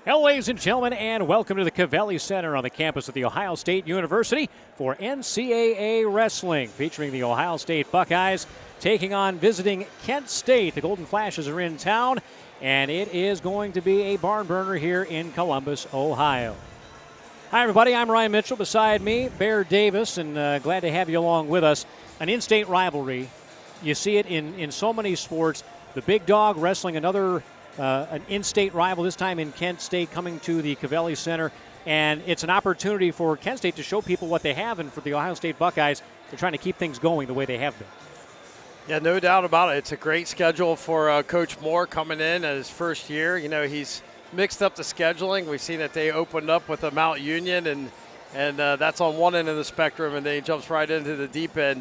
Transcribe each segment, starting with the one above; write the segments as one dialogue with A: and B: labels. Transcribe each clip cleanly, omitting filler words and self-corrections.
A: Hello, ladies and gentlemen, and welcome to the Cavelli Center on the campus of The Ohio State University for NCAA Wrestling, featuring the Ohio State Buckeyes taking on visiting Kent State. The Golden Flashes are in town, and it is going to be a barn burner here in Columbus, Ohio. Hi, everybody. I'm Ryan Mitchell. Beside me, Bear Davis, and glad to have you along with us. An in-state rivalry. You see it in so many sports. The big dog wrestling another an in-state rival, this time in Kent State, coming to the Cavelli Center. And it's an opportunity for Kent State to show people what they have, and for the Ohio State Buckeyes, they're trying to keep things going the way they have been.
B: Yeah, no doubt about it. It's a great schedule for Coach Moore coming in at his first year. You know, he's mixed up the scheduling. We've seen that they opened up with a Mount Union, and that's on one end of the spectrum, and then he jumps right into the deep end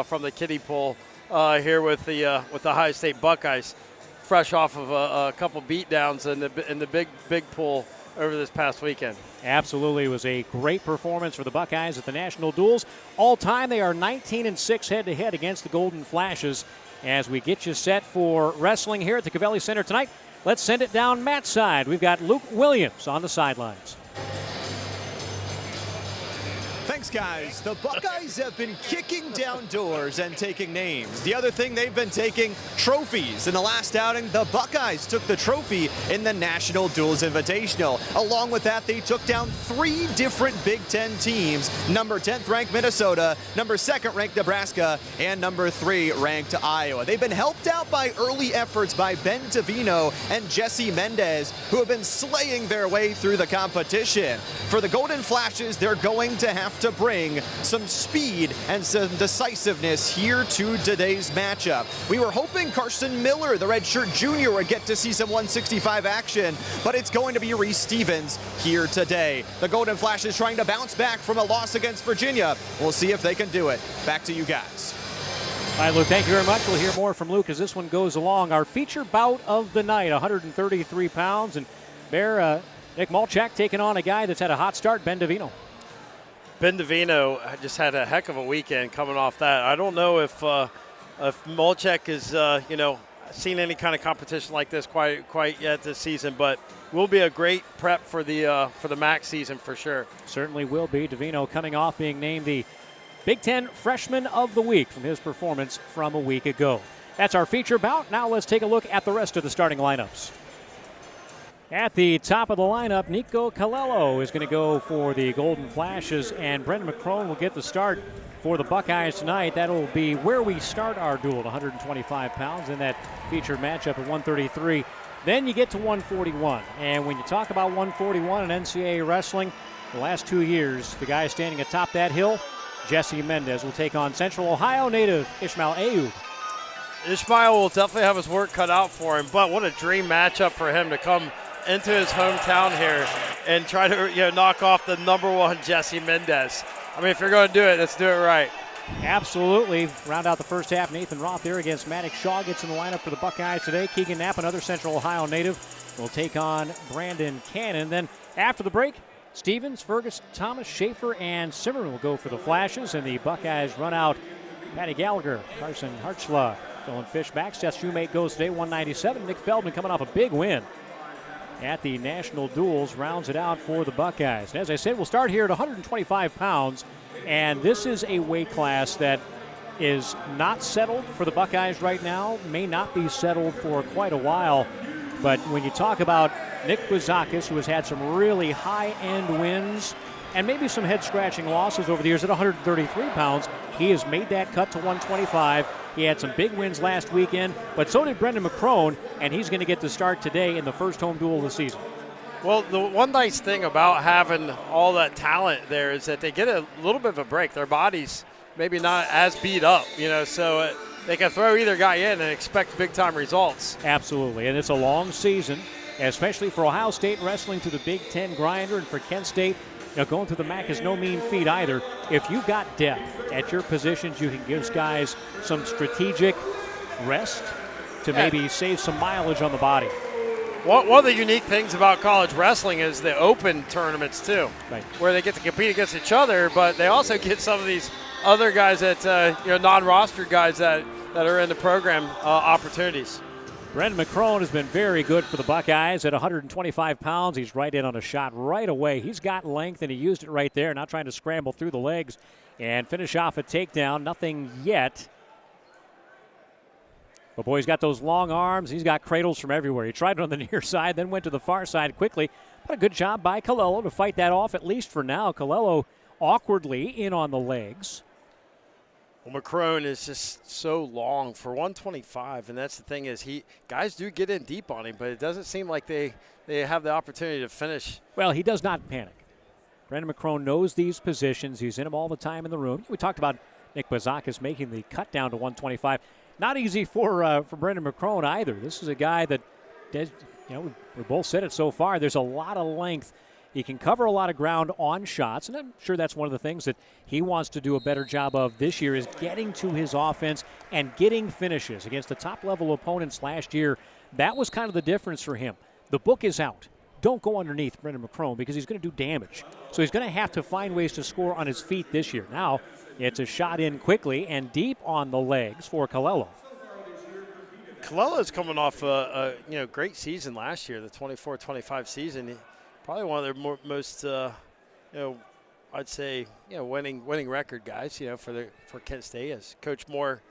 B: from the kiddie pool here with the Ohio State Buckeyes, fresh off of a couple beatdowns in the big pool over this past weekend.
A: Absolutely. It was a great performance for the Buckeyes at the National Duels. All time, they are 19-6 head-to-head against the Golden Flashes. As we get you set for wrestling here at the Cavelli Center tonight, let's send it down Matt's side. We've got Luke Williams on the sidelines.
C: Thanks, guys. The Buckeyes have been kicking down doors and taking names. The other thing, they've been taking trophies. In the last outing, the Buckeyes took the trophy in the National Duels Invitational. Along with that, they took down 3 different Big Ten teams. Number 10th ranked Minnesota, number 2nd ranked Nebraska, and number 3 ranked Iowa. They've been helped out by early efforts by Ben Davino and Jesse Mendez, who have been slaying their way through the competition. For the Golden Flashes, they're going to have to bring some speed and some decisiveness here to today's matchup. We were hoping Carson Miller, the redshirt junior, would get to see some 165 action, but it's going to be Reese Stevens here today. The Golden Flashes trying to bounce back from a loss against Virginia. We'll see if they can do it. Back to you guys.
A: All right, Luke, thank you very much. We'll hear more from Luke as this one goes along. Our feature bout of the night, 133 pounds, and Bear, Nick Malchak taking on a guy that's had a hot start, Ben Davino.
B: Ben Davino just had a heck of a weekend coming off that. I don't know if Malchak is seen any kind of competition like this quite yet this season, but will be a great prep for the MAC season for sure.
A: Certainly will be. Davino coming off being named the Big Ten Freshman of the Week from his performance from a week ago. That's our feature bout. Now let's take a look at the rest of the starting lineups. At the top of the lineup, Nico Calello is going to go for the Golden Flashes, and Brendan McCrone will get the start for the Buckeyes tonight. That'll be where we start our duel at 125 pounds in that featured matchup at 133. Then you get to 141, and when you talk about 141 in NCAA wrestling, the last 2 years, the guy standing atop that hill, Jesse Mendez, will take on Central Ohio native Ishmael Ayoub.
B: Ishmael will definitely have his work cut out for him, but what a dream matchup for him to come into his hometown here and try to knock off the #1 Jesse Mendez. I mean, if you're going to do it, let's do it right.
A: Absolutely. Round out the first half, Nathan Roth there against Maddox Shaw gets in the lineup for the Buckeyes today. Keegan Knapp, another Central Ohio native, will take on Brandon Cannon. Then after the break, Stevens, Ferguson, Thomas, Schaefer, and Simmerman will go for the Flashes, and the Buckeyes run out Patty Gallagher, Carson Hartzlaw, Dylan Fishback. Seth Shoemate goes today, 197. Nick Feldman coming off a big win at the National Duels rounds it out for the Buckeyes. And as I said, we'll start here at 125 pounds, and this is a weight class that is not settled for the Buckeyes right now, may not be settled for quite a while. But when you talk about Nick Buzakis, who has had some really high-end wins and maybe some head-scratching losses over the years at 133 pounds, he has made that cut to 125. He had some big wins last weekend, but so did Brendan McCrone, and he's going to get the start today in the first home duel of the season.
B: Well, the one nice thing about having all that talent there is that they get a little bit of a break. Their bodies maybe not as beat up, so they can throw either guy in and expect big-time results.
A: Absolutely, and it's a long season, especially for Ohio State wrestling through the Big Ten grinder, and for Kent State, going through the MAC is no mean feat either. If you've got depth at your positions, you can give guys some strategic rest to maybe save some mileage on the body.
B: One of the unique things about college wrestling is the open tournaments, too,
A: right,
B: where they get to compete against each other, but they also get some of these other guys that, non-roster guys that are in the program opportunities.
A: Brendan McCrone has been very good for the Buckeyes at 125 pounds. He's right in on a shot right away. He's got length, and he used it right there, not trying to scramble through the legs and finish off a takedown. Nothing yet. But, boy, he's got those long arms. He's got cradles from everywhere. He tried it on the near side, then went to the far side quickly. But a good job by Colello to fight that off, at least for now. Colello awkwardly in on the legs.
B: Well, McCrone is just so long for 125, and that's the thing is guys do get in deep on him, but it doesn't seem like they have the opportunity to finish.
A: Well, he does not panic. Brendan McCrone knows these positions. He's in them all the time in the room. We talked about Nick Bazakis making the cut down to 125. Not easy for Brendan McCrone either. This is a guy that, we both said it so far, there's a lot of length. He can cover a lot of ground on shots, and I'm sure that's one of the things that he wants to do a better job of this year is getting to his offense and getting finishes against the top-level opponents last year. That was kind of the difference for him. The book is out. Don't go underneath Brendan McCrone because he's going to do damage. So he's going to have to find ways to score on his feet this year. Now it's a shot in quickly and deep on the legs for Colello.
B: Colello's coming off a great season last year, the 24-25 season. Probably one of their most, I'd say, winning record guys, for Kent State. As Coach Moore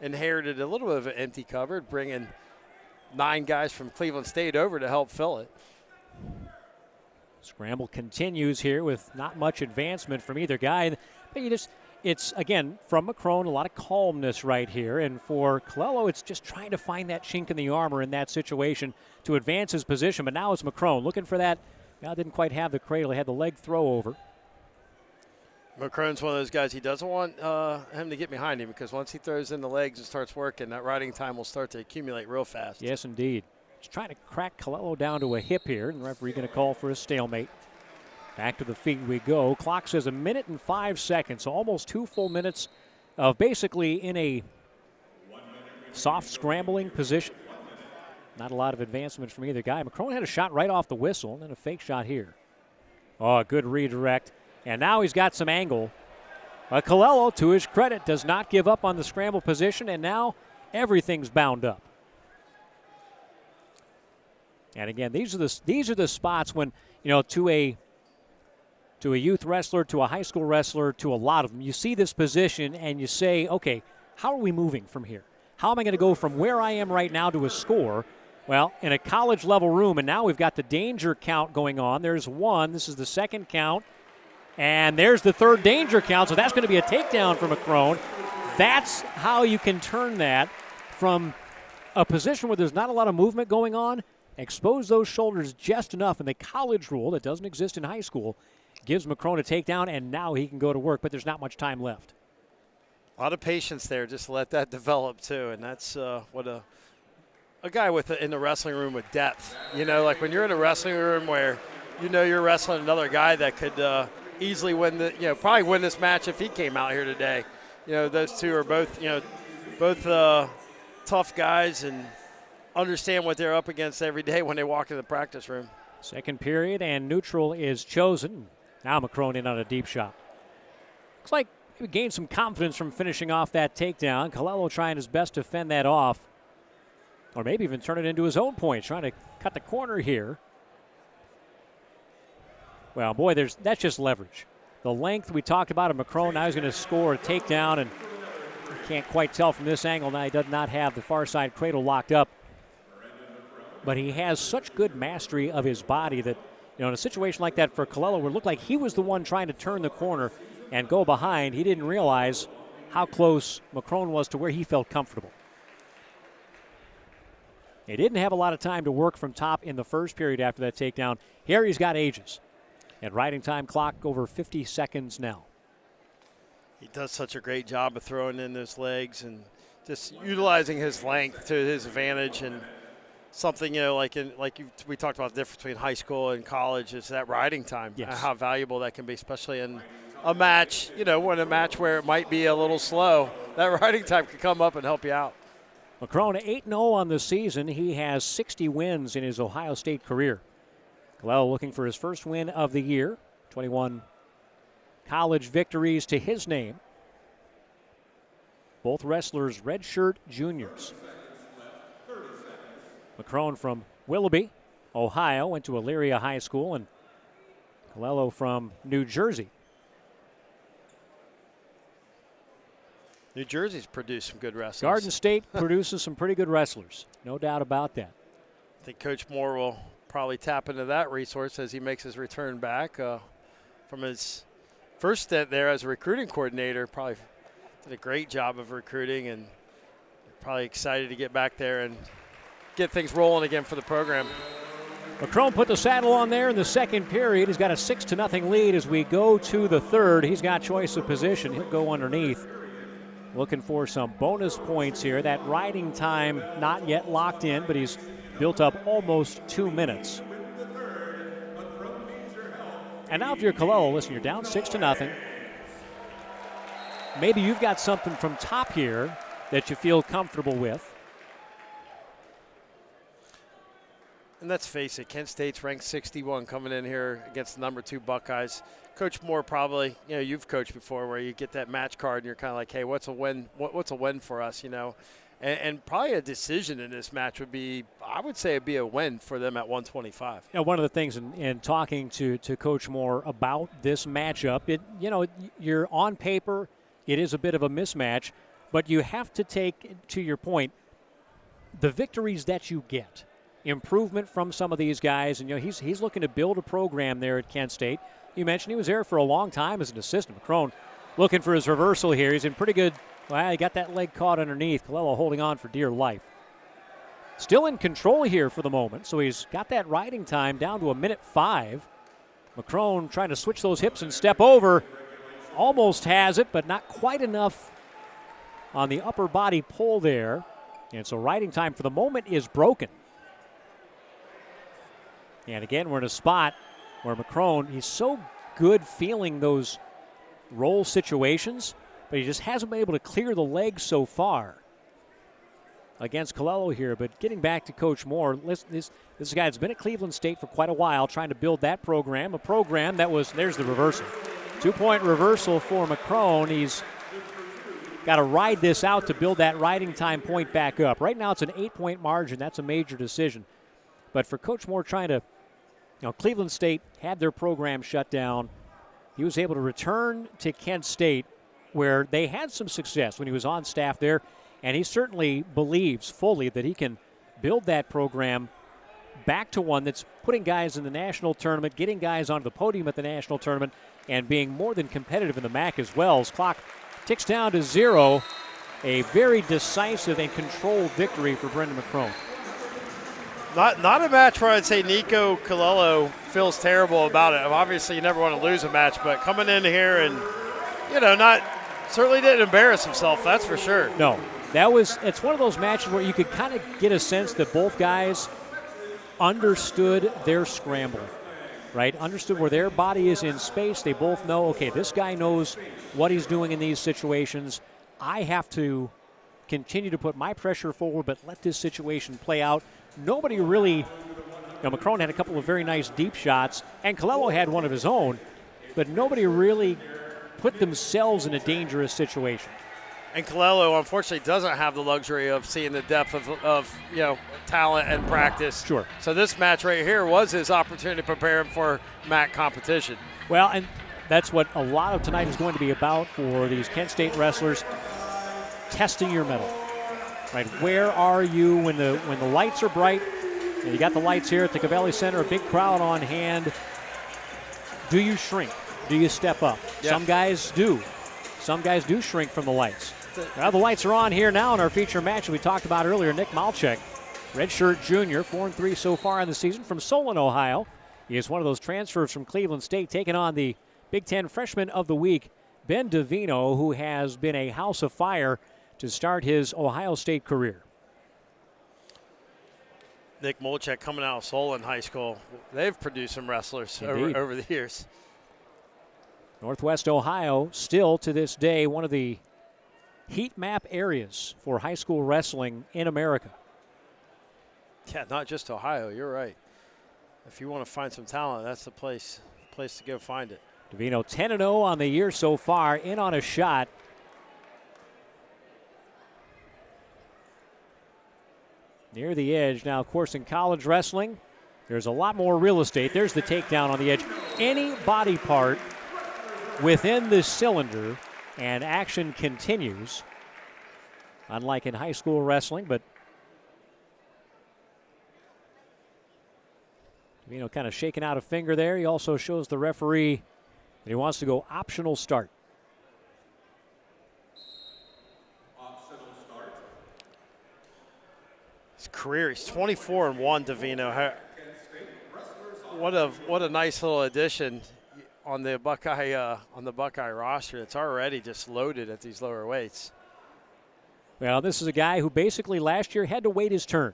B: inherited a little bit of an empty cupboard, bringing 9 guys from Cleveland State over to help fill it.
A: Scramble continues here with not much advancement from either guy. But it's, again, from McCrone, a lot of calmness right here. And for Colello, it's just trying to find that chink in the armor in that situation to advance his position. But now it's McCrone looking for that. Didn't quite have the cradle. He had the leg throw over.
B: McCrone's one of those guys, he doesn't want him to get behind him because once he throws in the legs and starts working, that riding time will start to accumulate real fast.
A: Yes, indeed. He's trying to crack Colello down to a hip here, and the referee going to call for a stalemate. Back to the feet we go. Clock says 1 minute and 5 seconds, so almost 2 full minutes of basically in a soft scrambling position. Not a lot of advancement from either guy. McCrone had a shot right off the whistle and then a fake shot here. Oh, a good redirect. And now he's got some angle. But Colello, to his credit, does not give up on the scramble position, and now everything's bound up. And again, these are the spots when, to a youth wrestler, to a high school wrestler, to a lot of them, you see this position and you say, okay, how are we moving from here? How am I going to go from where I am right now to a score? Well, in a college level room, and now we've got the danger count going on. There's 1. This is the second count. And there's the third danger count, so that's going to be a takedown for McCrone. That's how you can turn that from a position where there's not a lot of movement going on, expose those shoulders just enough, and the college rule that doesn't exist in high school gives McCrone a takedown, and now he can go to work, but there's not much time left.
B: A lot of patience there, just to let that develop too, and that's what a guy in the wrestling room with depth. Like when you're in a wrestling room where you're wrestling another guy that could easily win probably win this match if he came out here today. Those two are both tough guys and understand what they're up against every day when they walk in the practice room.
A: Second period, and neutral is chosen. Now McCrone in on a deep shot. Looks like he gained some confidence from finishing off that takedown. Colello trying his best to fend that off, or maybe even turn it into his own point, trying to cut the corner here. Well, boy, that's just leverage. The length we talked about of McCrone, now he's going to score a takedown, and you can't quite tell from this angle now he does not have the far side cradle locked up. But he has such good mastery of his body that, in a situation like that for Colello, where it looked like he was the one trying to turn the corner and go behind, he didn't realize how close McCrone was to where he felt comfortable. He didn't have a lot of time to work from top in the first period after that takedown. Here he's got ages. And riding time clock over 50 seconds now.
B: He does such a great job of throwing in those legs and just utilizing his length to his advantage. And something, we talked about the difference between high school and college is that riding time.
A: Yes.
B: How valuable that can be, especially in a match, when a match where it might be a little slow, that riding time can come up and help you out.
A: McCrone 8-0 on the season. He has 60 wins in his Ohio State career. Colello looking for his first win of the year. 21 college victories to his name. Both wrestlers redshirt juniors. McCrone from Willoughby, Ohio, went to Elyria High School, and Colello from New Jersey.
B: New Jersey's produced some good wrestlers.
A: Garden State produces some pretty good wrestlers, no doubt about that.
B: I think Coach Moore will probably tap into that resource as he makes his return back from his first stint there as a recruiting coordinator. Probably did a great job of recruiting, and probably excited to get back there and get things rolling again for the program.
A: McCrone put the saddle on there in the second period. He's got a 6-0 lead as we go to the third. He's got choice of position. He'll go underneath. Looking for some bonus points here. That riding time not yet locked in, but he's built up almost 2 minutes. And now if you're Colello, listen, you're down 6-0. Maybe you've got something from top here that you feel comfortable with.
B: And let's face it, Kent State's ranked 61 coming in here against the number 2 Buckeyes. Coach Moore probably, you've coached before where you get that match card and you're kind of like, hey, what's a win? What's a win for us, And probably a decision in this match would be, I would say it'd be a win for them at 125.
A: One of the things in talking to Coach Moore about this matchup, you're on paper, it is a bit of a mismatch, but you have to take, to your point, the victories that you get. Improvement from some of these guys, and he's looking to build a program there at Kent State. You mentioned he was there for a long time as an assistant. McCrone looking for his reversal here. He's in pretty good. Well, he got that leg caught underneath. Colello holding on for dear life. Still in control here for the moment, so he's got that riding time down to 1:05. McCrone trying to switch those hips and step over. Almost has it, but not quite enough on the upper body pull there. And so riding time for the moment is broken. And again, we're in a spot where McCrone, he's so good feeling those roll situations, but he just hasn't been able to clear the legs so far against Colello here. But getting back to Coach Moore, this guy has been at Cleveland State for quite a while, trying to build that program, a program that was, there's the reversal. 2-point reversal for McCrone. He's got to ride this out to build that riding time point back up. Right now it's an 8-point margin. That's a major decision. But for Coach Moore trying to, Cleveland State had their program shut down. He was able to return to Kent State where they had some success when he was on staff there, and he certainly believes fully that he can build that program back to one that's putting guys in the national tournament, getting guys onto the podium at the national tournament, and being more than competitive in the MAC as well. As clock ticks down to 0, a very decisive and controlled victory for Brendan McCrone.
B: Not a match where I'd say Nico Colello feels terrible about it. Obviously, you never want to lose a match, but coming in here and, certainly didn't embarrass himself, that's for sure.
A: No, it's one of those matches where you could kind of get a sense that both guys understood their scramble, right? Understood where their body is in space. They both know, okay, this guy knows what he's doing in these situations. I have to continue to put my pressure forward, but let this situation play out. Nobody really, McCrone had a couple of very nice deep shots, and Colello had one of his own, but nobody really put themselves in a dangerous situation.
B: And Colello, unfortunately, doesn't have the luxury of seeing the depth of talent and practice.
A: Sure.
B: So this match right here was his opportunity to prepare him for MAC competition.
A: Well, and that's what a lot of tonight is going to be about for these Kent State wrestlers, testing your mettle. Right, where are you when the lights are bright? And you got the lights here at the Cavelli Center, a big crowd on hand. Do you shrink? Do you step up?
B: Yep.
A: Some guys do. Some guys do shrink from the lights. Now the lights are on here now in our feature match we talked about earlier. Nick Malchek, redshirt junior, 4-3 so far in the season from Solon, Ohio. He is one of those transfers from Cleveland State, taking on the Big Ten Freshman of the Week, Ben Davino, who has been a house of fire to start his Ohio State career.
B: Nick Molchek coming out of Solon High School. They've produced some wrestlers over the years.
A: Northwest Ohio, still to this day, one of the heat map areas for high school wrestling in America.
B: Yeah, not just Ohio, you're right. If you want to find some talent, that's the place to go find it.
A: Davino 10-0 on the year so far, in on a shot. near the edge. Now, of course, in college wrestling, there's a lot more real estate. There's the takedown on the edge. Any body part within this cylinder, and action continues. Unlike in high school wrestling, but Davino kind of shaking out a finger there. He also shows the referee that he wants to go optional start.
B: His career, he's 24-1, Davino. What a nice little addition on the Buckeye roster. It's already just loaded at these lower weights.
A: Well, this is a guy who basically last year had to wait his turn.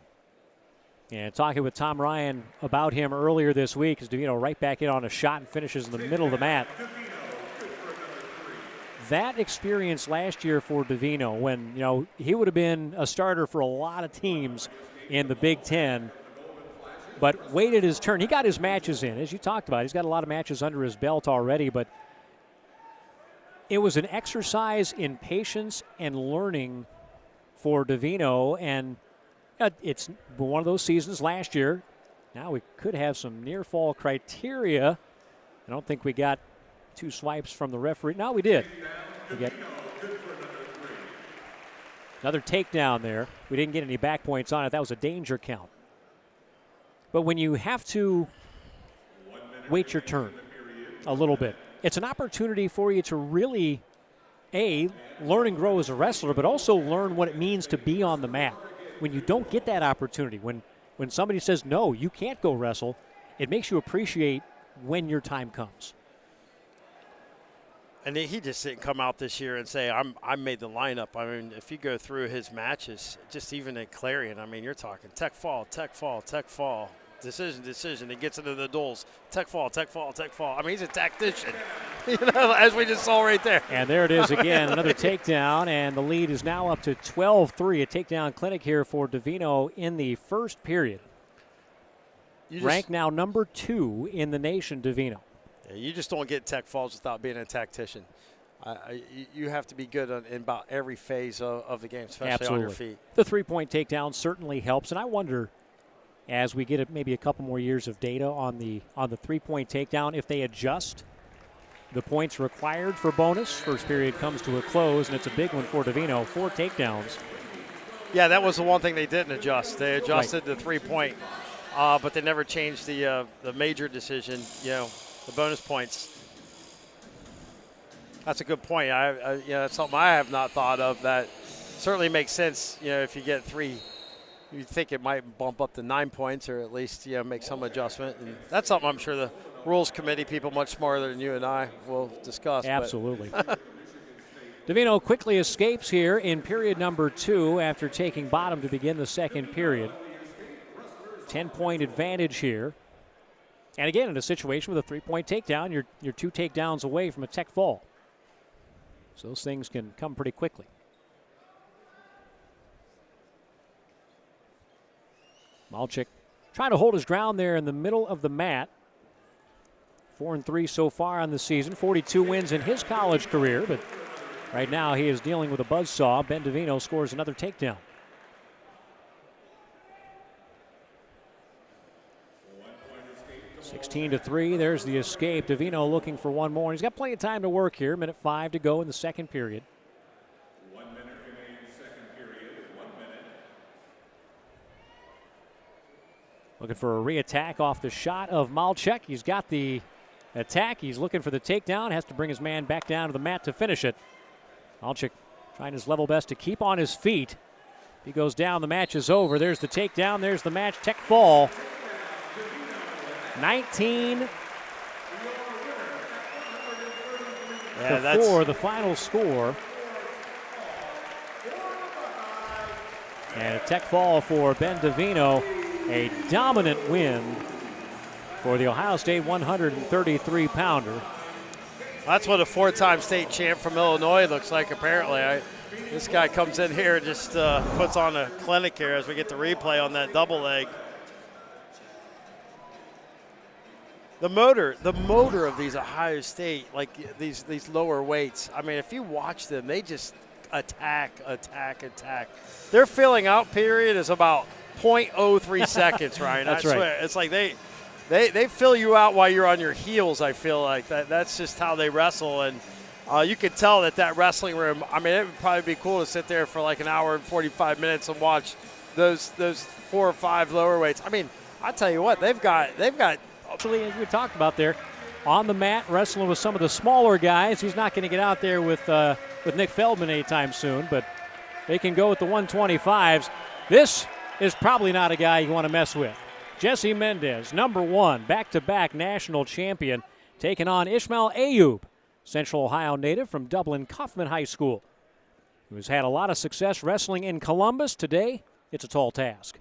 A: And talking with Tom Ryan about him earlier this week, is Davino right back in on a shot and finishes in the middle of the mat. That experience last year for Davino, when he would have been a starter for a lot of teams in the Big Ten, but waited his turn. He got his matches in, as you talked about. He's got a lot of matches under his belt already, but it was an exercise in patience and learning for Davino, and it's one of those seasons last year. Now we could have some near-fall criteria. I don't think we got 2 swipes from the referee. No, we did. We get another takedown there. We didn't get any back points on it. That was a danger count. But when you have to wait your turn a little bit, it's an opportunity for you to really, learn and grow as a wrestler, but also learn what it means to be on the mat. When you don't get that opportunity, when somebody says, no, you can't go wrestle, it makes you appreciate when your time comes.
B: And he just didn't come out this year and say, I made the lineup. I mean, if you go through his matches, just even at Clarion, I mean, you're talking tech fall, decision. He gets into the duels, tech fall. I mean, he's a tactician, as we just saw right there.
A: And there it is again, another takedown, and the lead is now up to 12-3. A takedown clinic here for Davino in the first period. Ranked now number 2 in the nation, Davino.
B: Yeah, you just don't get tech falls without being a tactician. You have to be good in about every phase of the game, especially
A: Absolutely.
B: on your feet.
A: The 3-point takedown certainly helps, and I wonder, as we get maybe a couple more years of data on the 3-point takedown, if they adjust the points required for bonus. First period comes to a close, and it's a big one for Davino. 4 takedowns.
B: Yeah, that was the one thing they didn't adjust. They adjusted the 3-point, but they never changed the major decision, the bonus points. That's a good point. That's something I have not thought of. That certainly makes sense. If you get 3, you think it might bump up to 9 points, or at least make some adjustment. And that's something I'm sure the rules committee people much smarter than you and I will discuss.
A: Absolutely. Davino quickly escapes here in period number 2 after taking bottom to begin the second period. 10-point advantage here. And again, in a situation with a 3-point takedown, you're 2 takedowns away from a tech fall. So those things can come pretty quickly. Malchik trying to hold his ground there in the middle of the mat. 4-3 so far on the season. 42 wins in his college career, but right now he is dealing with a buzzsaw. Ben Davino scores another takedown. 16-3, there's the escape. Davino looking for one more. He's got plenty of time to work here. Minute 5 to go in the second period.
D: 1 minute remaining in the second period. 1 minute.
A: Looking for a re-attack off the shot of Malchik. He's got the attack. He's looking for the takedown. Has to bring his man back down to the mat to finish it. Malchik trying his level best to keep on his feet. If he goes down, the match is over. There's the takedown. There's the match. Tech fall. 19 before the final score. And a tech fall for Ben Davino. A dominant win for the Ohio State 133-pounder.
B: That's what a 4-time state champ from Illinois looks like, apparently. This guy comes in here and just puts on a clinic here as we get the replay on that double leg. The motor of these Ohio State, like these lower weights, I mean, if you watch them, they just attack. Their filling out period is about .03 seconds, Ryan.
A: That's
B: I
A: right.
B: swear. It's like they fill you out while you're on your heels, I feel like. That's just how they wrestle. And you could tell that wrestling room, I mean, it would probably be cool to sit there for like an hour and 45 minutes and watch those 4 or 5 lower weights. I mean, I tell you what, they've got
A: Actually, as we talked about there, on the mat wrestling with some of the smaller guys. He's not going to get out there with Nick Feldman anytime soon, but they can go with the 125s. This is probably not a guy you want to mess with. Jesse Mendez, number 1, back-to-back national champion, taking on Ishmael Ayub, Central Ohio native from Dublin Kaufman High School, who's had a lot of success wrestling in Columbus. Today, it's a tall task.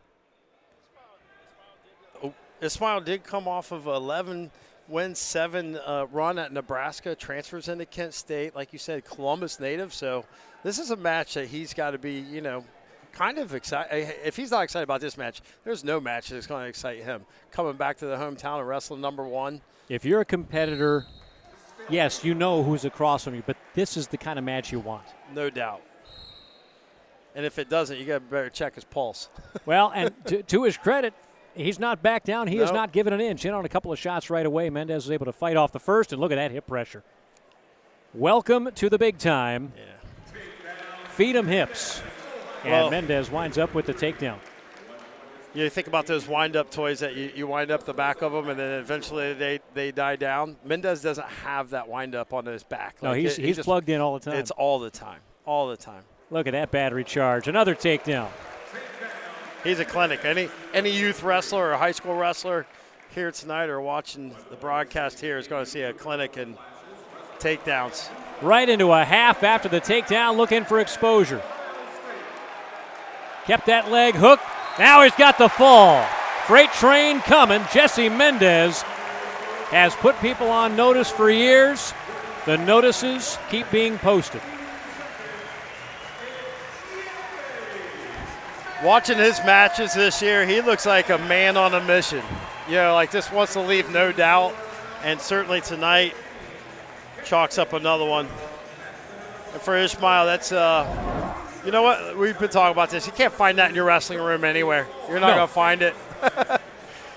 B: Ismail did come off of 11 win 7 run at Nebraska, transfers into Kent State, like you said, Columbus native. So this is a match that he's got to be, kind of excited. If he's not excited about this match, there's no match that's going to excite him. Coming back to the hometown and wrestling number 1.
A: If you're a competitor, yes, you know who's across from you, but this is the kind of match you want.
B: No doubt. And if it doesn't, you got to better check his pulse.
A: Well, and to his credit, he's not back down. He has
B: Nope.
A: not given an inch. In on a couple of shots right away. Mendez was able to fight off the first, and look at that hip pressure. Welcome to the big time.
B: Yeah.
A: Feed him hips. And
B: Well,
A: Mendez winds up with the takedown.
B: You think about those wind-up toys that you wind up the back of them, and then eventually they die down. Mendez doesn't have that wind-up on his back.
A: No,
B: Like,
A: he's
B: just-
A: plugged in all the time.
B: It's all the time. All the time.
A: Look at that battery charge. Another takedown.
B: He's a clinic. Any youth wrestler or high school wrestler here tonight or watching the broadcast here is going to see a clinic in takedowns.
A: Right into a half after the takedown, looking for exposure. Kept that leg hooked. Now he's got the fall. Freight train coming. Jesse Mendez has put people on notice for years. The notices keep being posted.
B: Watching his matches this year, he looks like a man on a mission. Like this wants to leave no doubt. And certainly tonight, chalks up another one. And for Ishmael, that's, you know what? We've been talking about this. You can't find that in your wrestling room anywhere. You're not going to find it.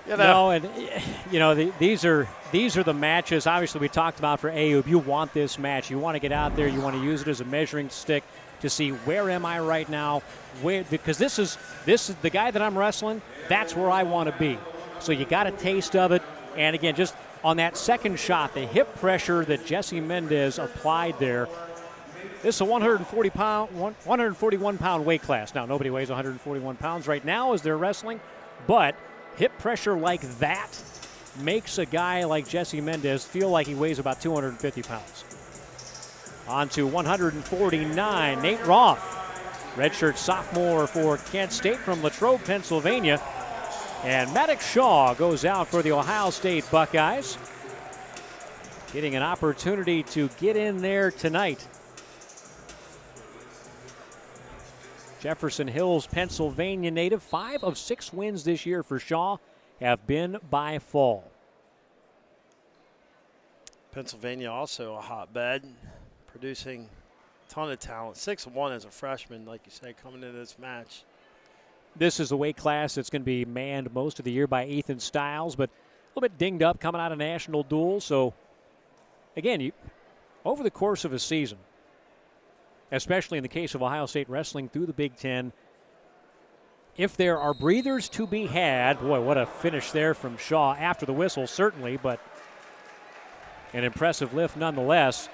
A: No, and these are the matches. Obviously, we talked about for Ayub. You want this match. You want to get out there. You want to use it as a measuring stick to see where am I right now. Because this is the guy that I'm wrestling. That's where I want to be. So you got a taste of it. And again, just on that second shot, the hip pressure that Jesse Mendez applied there. This is a 141-pound weight class. Now, nobody weighs 141 pounds right now as they're wrestling, but hip pressure like that makes a guy like Jesse Mendez feel like he weighs about 250 pounds. On to 149, Nate Roth, redshirt sophomore for Kent State from Latrobe, Pennsylvania. And Maddox Shaw goes out for the Ohio State Buckeyes, getting an opportunity to get in there tonight. Jefferson Hills, Pennsylvania native. 5 of 6 wins this year for Shaw have been by fall.
B: Pennsylvania also a hotbed, producing a ton of talent. 6-1 as a freshman, like you say, coming into this match.
A: This is the weight class that's going to be manned most of the year by Ethan Stiles, but a little bit dinged up coming out of national duels. So, again, over the course of a season, especially in the case of Ohio State wrestling through the Big Ten, if there are breathers to be had, boy, what a finish there from Shaw after the whistle, certainly, but an impressive lift nonetheless.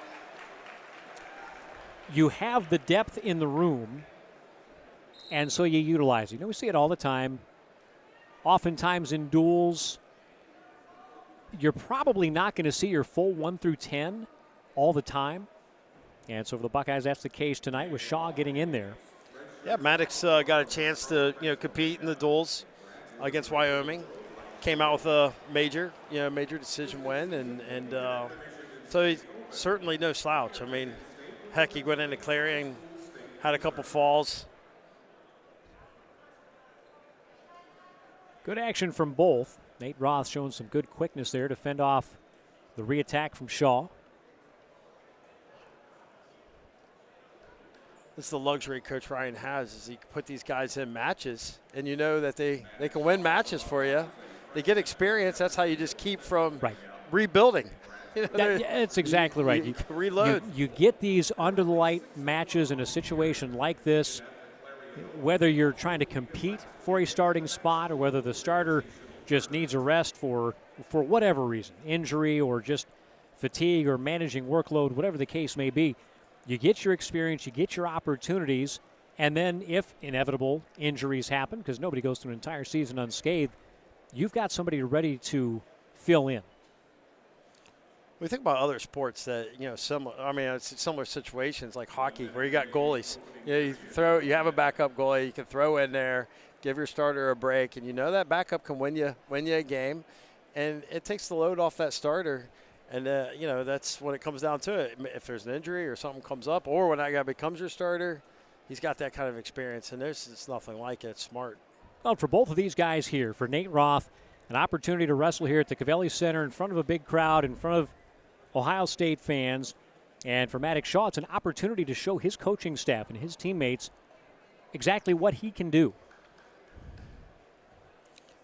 A: You have the depth in the room, and so you utilize it. We see it all the time. Oftentimes in duels, you're probably not going to see your full 1 through 10 all the time. And so for the Buckeyes, that's the case tonight with Shaw getting in there.
B: Yeah, Maddox got a chance to compete in the duels against Wyoming. Came out with a major decision win, and so he's certainly no slouch. I mean, heck, he went into Clarion, had a couple falls.
A: Good action from both. Nate Roth showing some good quickness there to fend off the re-attack from Shaw.
B: This is the luxury Coach Ryan has, is he can put these guys in matches, and you know that they can win matches for you. They get experience. That's how you just keep from rebuilding.
A: That's exactly right.
B: You reload.
A: You get these under-the-light matches in a situation like this, whether you're trying to compete for a starting spot or whether the starter just needs a rest for whatever reason, injury or just fatigue or managing workload, whatever the case may be. You get your experience, you get your opportunities, and then if inevitable injuries happen, because nobody goes through an entire season unscathed, you've got somebody ready to fill in.
B: We think about other sports that, it's similar situations like hockey where you got goalies. You have a backup goalie, you can throw in there, give your starter a break, and you know that backup can win you a game, and it takes the load off that starter. And, that's when it comes down to it. If there's an injury or something comes up, or when that guy becomes your starter, he's got that kind of experience, and there's just nothing like it. It's smart.
A: Well, for both of these guys here, for Nate Roth, an opportunity to wrestle here at the Covelli Center in front of a big crowd, in front of Ohio State fans. And for Maddox Shaw, it's an opportunity to show his coaching staff and his teammates exactly what he can do.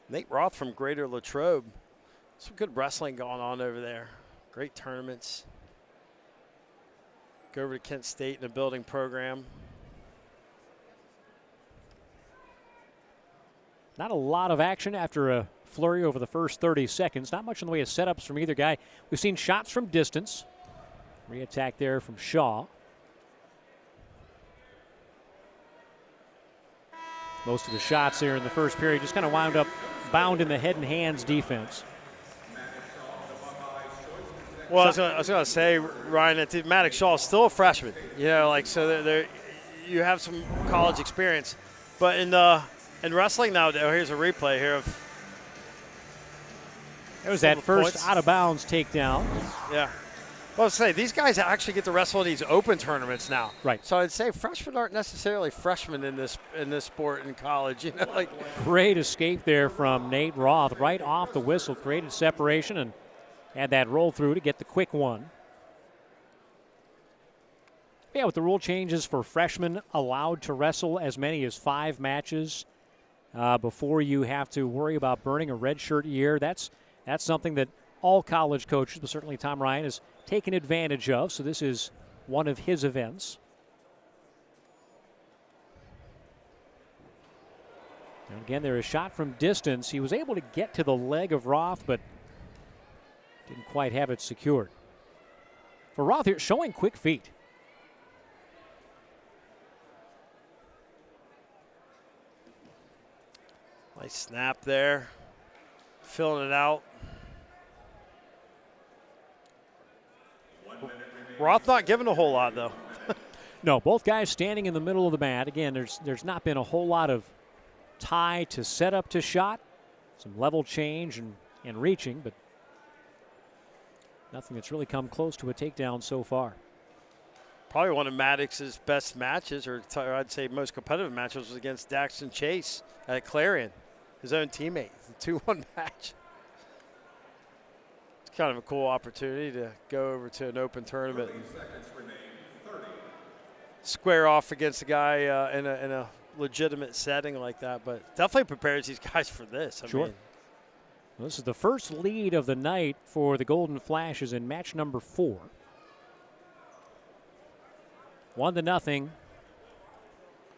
B: Nate Roth from Greater Latrobe. Some good wrestling going on over there. Great tournaments. Go over to Kent State in the building program.
A: Not a lot of action after a flurry over the first 30 seconds. Not much in the way of setups from either guy. We've seen shots from distance. Re-attack there from Shaw. Most of the shots there in the first period just kind of wound up bound in the head and hands defense.
B: Well, I was going to say, Ryan, that Maddox Shaw is still a freshman. So you have some college experience. But in wrestling now, here's a replay here of.
A: There was that first out-of-bounds takedown.
B: Yeah. Well, I'll say, these guys actually get to wrestle in these open tournaments now.
A: Right.
B: So I'd say freshmen aren't necessarily freshmen in this sport in college.
A: Great escape there from Nate Roth. Right off the whistle, created separation and had that roll through to get the quick one. Yeah, with the rule changes for freshmen allowed to wrestle as many as 5 matches before you have to worry about burning a redshirt year. That's something that all college coaches, but certainly Tom Ryan, has taken advantage of. So this is one of his events. And again, there is a shot from distance. He was able to get to the leg of Roth, but didn't quite have it secured. For Roth here, showing quick feet.
B: Nice snap there. Filling it out. Roth not giving a whole lot, though.
A: No, both guys standing in the middle of the mat. Again, there's not been a whole lot of tie to set up to shot. Some level change and reaching, but nothing that's really come close to a takedown so far.
B: Probably one of Maddox's best matches, or I'd say most competitive matches, was against Daxton Chase at Clarion, his own teammate. It's a 2-1 match. It's kind of a cool opportunity to go over to an open tournament and square off against a guy in a legitimate setting like that. But definitely prepares these guys for this. I mean,
A: well, this is the first lead of the night for the Golden Flashes in match number 4. 1-0.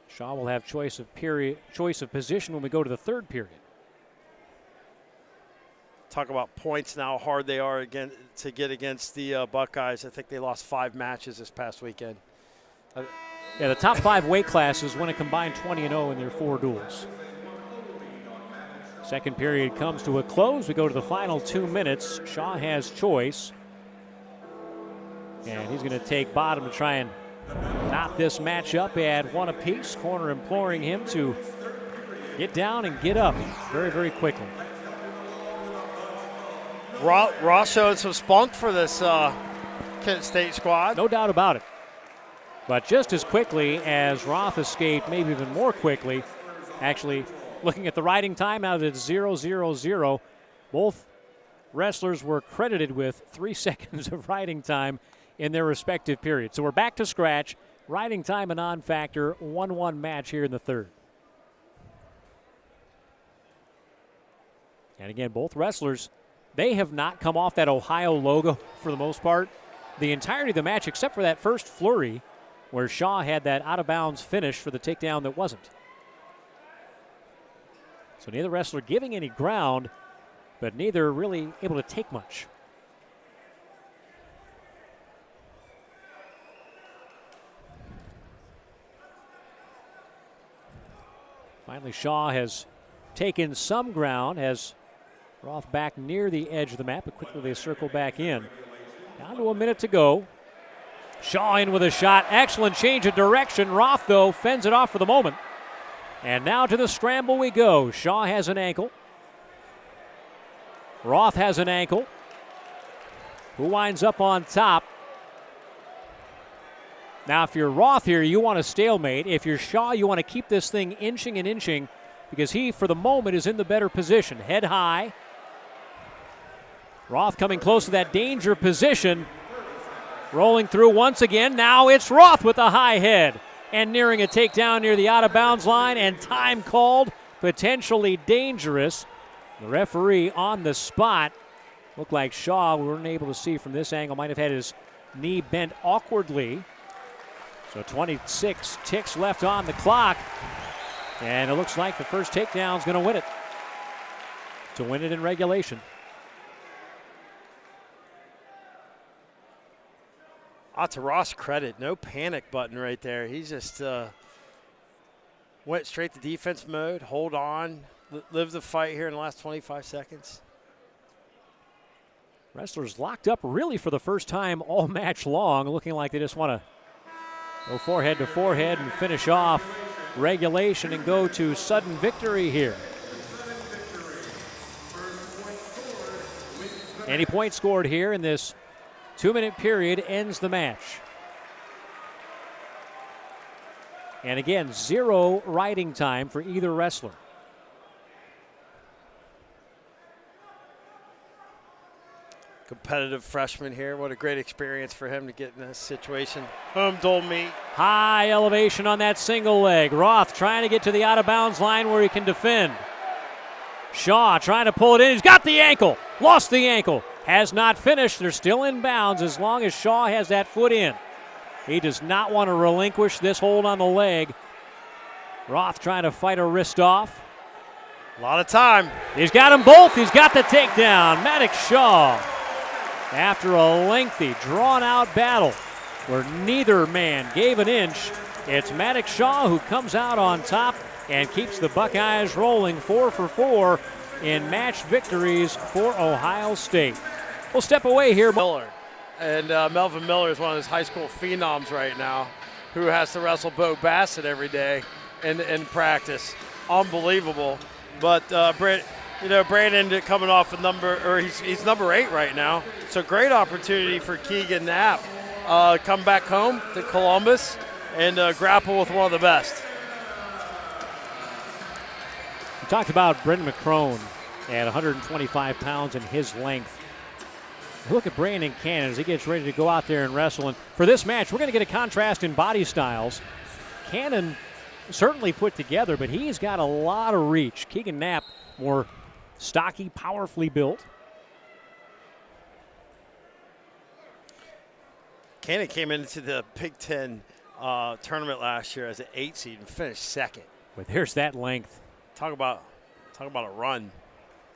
A: Shaw will have choice of position when we go to the third period.
B: Talk about points and how hard they are to get against the Buckeyes. I think they lost 5 matches this past weekend.
A: Yeah, the top 5 weight classes win a combined 20-0 in their 4 duels. Second period comes to a close. We go to the final 2 minutes. Shaw has choice. And he's going to take bottom to try and knot this match up at 1 apiece. Corner imploring him to get down and get up very, very quickly.
B: Ross showed some spunk for this Kent State squad.
A: No doubt about it. But just as quickly as Roth escaped, maybe even more quickly, actually looking at the riding time out at 0-0-0, both wrestlers were credited with 3 seconds of riding time in their respective periods. So we're back to scratch. riding time a non-factor, 1-1 match here in the third. And again, both wrestlers, they have not come off that Ohio logo for the most part the entirety of the match, except for that first flurry where Shaw had that out-of-bounds finish for the takedown that wasn't. So neither wrestler giving any ground, but neither really able to take much. Finally, Shaw has taken some ground, has Roth back near the edge of the map, but quickly they circle back in. Down to a minute to go. Shaw in with a shot. Excellent change of direction. Roth, though, fends it off for the moment. And now to the scramble we go. Shaw has an ankle. Roth has an ankle. Who winds up on top? Now, if you're Roth here, you want a stalemate. If you're Shaw, you want to keep this thing inching and inching because he, for the moment, is in the better position. Head high. Roth coming close to that danger position. Rolling through once again. Now it's Roth with the high head. And nearing a takedown near the out-of-bounds line. And time called. Potentially dangerous. The referee on the spot. Looked like Shaw, we weren't able to see from this angle, might have had his knee bent awkwardly. So 26 ticks left on the clock. And it looks like the first takedown is going to win it. To win it in regulation.
B: To Ross' credit, no panic button right there. He just went straight to defense mode, hold on, live the fight here in the last 25 seconds.
A: Wrestlers locked up really for the first time all match long, looking like they just want to go forehead to forehead and finish off regulation and go to sudden victory here. Any point scored here in this 2-minute period ends the match. And again, 0 riding time for either wrestler.
B: Competitive freshman here. What a great experience for him to get in this situation. Home dual meet.
A: High elevation on that single leg. Roth trying to get to the out-of-bounds line where he can defend. Shaw trying to pull it in. He's got the ankle. Lost the ankle. Has not finished. They're still in bounds as long as Shaw has that foot in. He does not want to relinquish this hold on the leg. Roth trying to fight a wrist off.
B: A lot of time.
A: He's got them both. He's got the takedown. Maddox Shaw, after a lengthy, drawn-out battle where neither man gave an inch, it's Maddox Shaw who comes out on top and keeps the Buckeyes rolling 4 for 4 in match victories for Ohio State. We'll step away here.
B: Miller. And Melvin Miller is one of those high school phenoms right now who has to wrestle Bo Bassett every day in practice. Unbelievable. But Brandon coming off he's number 8 right now. So great opportunity for Keegan Knapp. Come back home to Columbus and grapple with one of the best.
A: We talked about Brendan McCrone at 125 pounds and his length. Look at Brandon Cannon as he gets ready to go out there and wrestle. And for this match, we're going to get a contrast in body styles. Cannon certainly put together, but he's got a lot of reach. Keegan Knapp, more stocky, powerfully built.
B: Cannon came into the Big Ten tournament last year as an 8 seed and finished second.
A: But there's that length.
B: Talk about a run.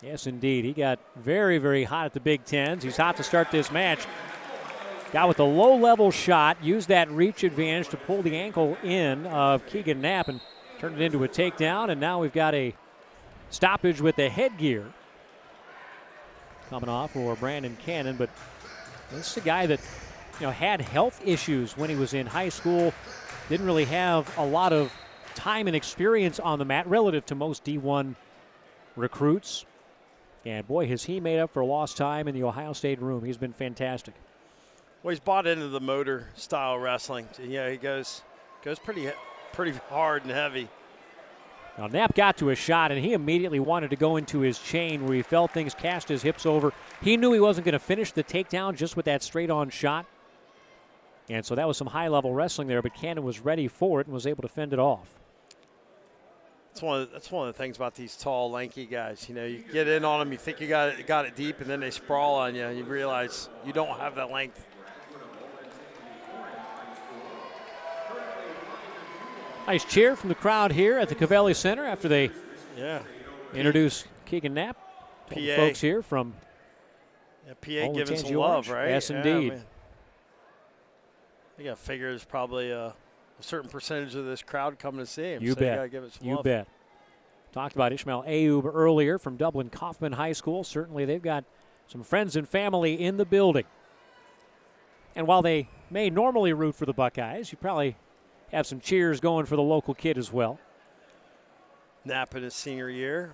A: Yes, indeed. He got very, very hot at the Big Tens. He's hot to start this match. Got with a low-level shot, used that reach advantage to pull the ankle in of Keegan Knapp and turned it into a takedown. And now we've got a stoppage with the headgear coming off for Brandon Cannon. But this is a guy that had health issues when he was in high school. Didn't really have a lot of time and experience on the mat relative to most D1 recruits. And boy, has he made up for lost time in the Ohio State room. He's been fantastic.
B: Well, he's bought into the motor style wrestling. Yeah, he goes pretty hard and heavy.
A: Now, Knapp got to a shot, and he immediately wanted to go into his chain where he felt things cast his hips over. He knew he wasn't going to finish the takedown just with that straight-on shot. And so that was some high-level wrestling there, but Cannon was ready for it and was able to fend it off.
B: That's one of the things about these tall, lanky guys. You know, you get in on them, you think you got it deep, and then they sprawl on you, and you realize you don't have that length.
A: Nice cheer from the crowd here at the Covelli Center after they introduce Keegan Knapp.
B: PA.
A: Folks here from
B: PA giving some love, right?
A: Yes, indeed.
B: You got to figure there's probably a certain percentage of this crowd coming to see him.
A: You
B: so
A: bet.
B: You got to give it some
A: you
B: love.
A: bet. Talked about Ishmael Ayoub earlier from Dublin Kaufman High School. Certainly they've got some friends and family in the building. And while they may normally root for the Buckeyes, you probably have some cheers going for the local kid as well.
B: Knapp in his senior year.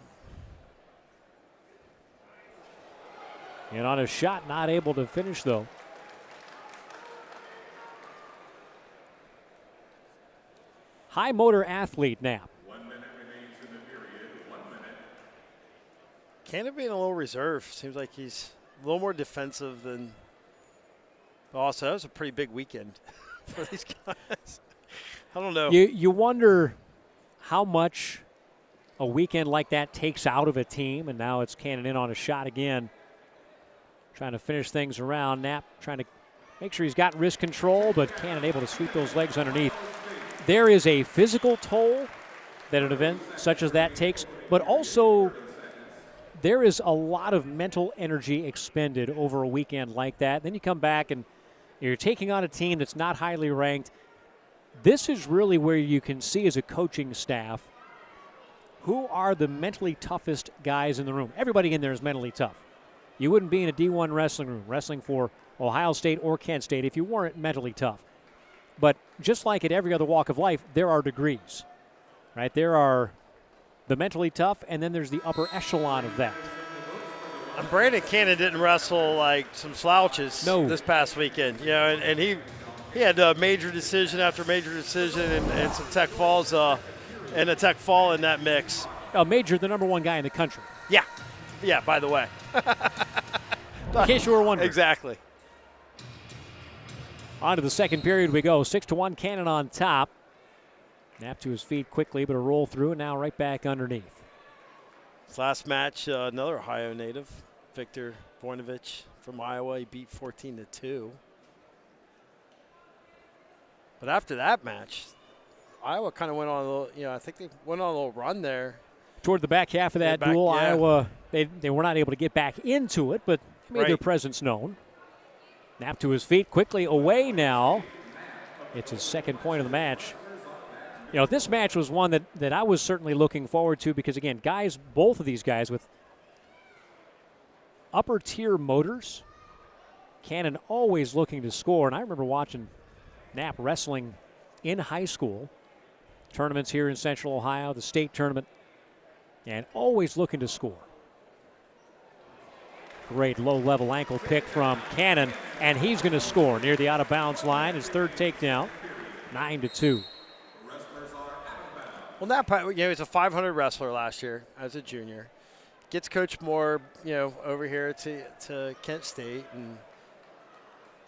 A: And on a shot, not able to finish, though. High motor athlete, Knapp.
D: 1 minute remains in the period. 1 minute.
B: Cannon being a little reserved. Seems like he's a little more defensive than. But also, that was a pretty big weekend for these guys. I don't know.
A: You wonder how much a weekend like that takes out of a team, and now it's Cannon in on a shot again. Trying to finish things around. Knapp trying to make sure he's got wrist control, but Cannon able to sweep those legs underneath. There is a physical toll that an event such as that takes, but also there is a lot of mental energy expended over a weekend like that. Then you come back and you're taking on a team that's not highly ranked. This is really where you can see as a coaching staff who are the mentally toughest guys in the room. Everybody in there is mentally tough. You wouldn't be in a D1 wrestling room wrestling for Ohio State or Kent State if you weren't mentally tough. But just like at every other walk of life, there are degrees, right? There are the mentally tough, and then there's the upper echelon of that.
B: And Brandon Cannon didn't wrestle like some slouches this past weekend. You know, and he had a major decision after major decision and some tech falls and a tech fall in that mix.
A: Major, the number one guy in the country.
B: Yeah, by the way.
A: In case you were wondering.
B: Exactly.
A: On to the second period we go. 6-1, Cannon on top. Knapp to his feet quickly, but a roll through, and now right back underneath.
B: This last match, another Ohio native, Victor Voinovich from Iowa. He beat 14-2. But after that match, Iowa kind of went on a little, I think they went on a little run there.
A: Toward the back half of that duel, Iowa, they were not able to get back into it, but made their presence known. Knapp to his feet, quickly away now. It's his second point of the match. This match was one that I was certainly looking forward to because, again, both of these guys with upper-tier motors. Cannon always looking to score, and I remember watching Knapp wrestling in high school. Tournaments here in Central Ohio, the state tournament, and always looking to score. Great low-level ankle pick from Cannon, and he's going to score near the out-of-bounds line. His third takedown, 9-2.
B: Well, Knapp, he's a 500 wrestler last year as a junior. Gets Coach Moore, over here to Kent State, and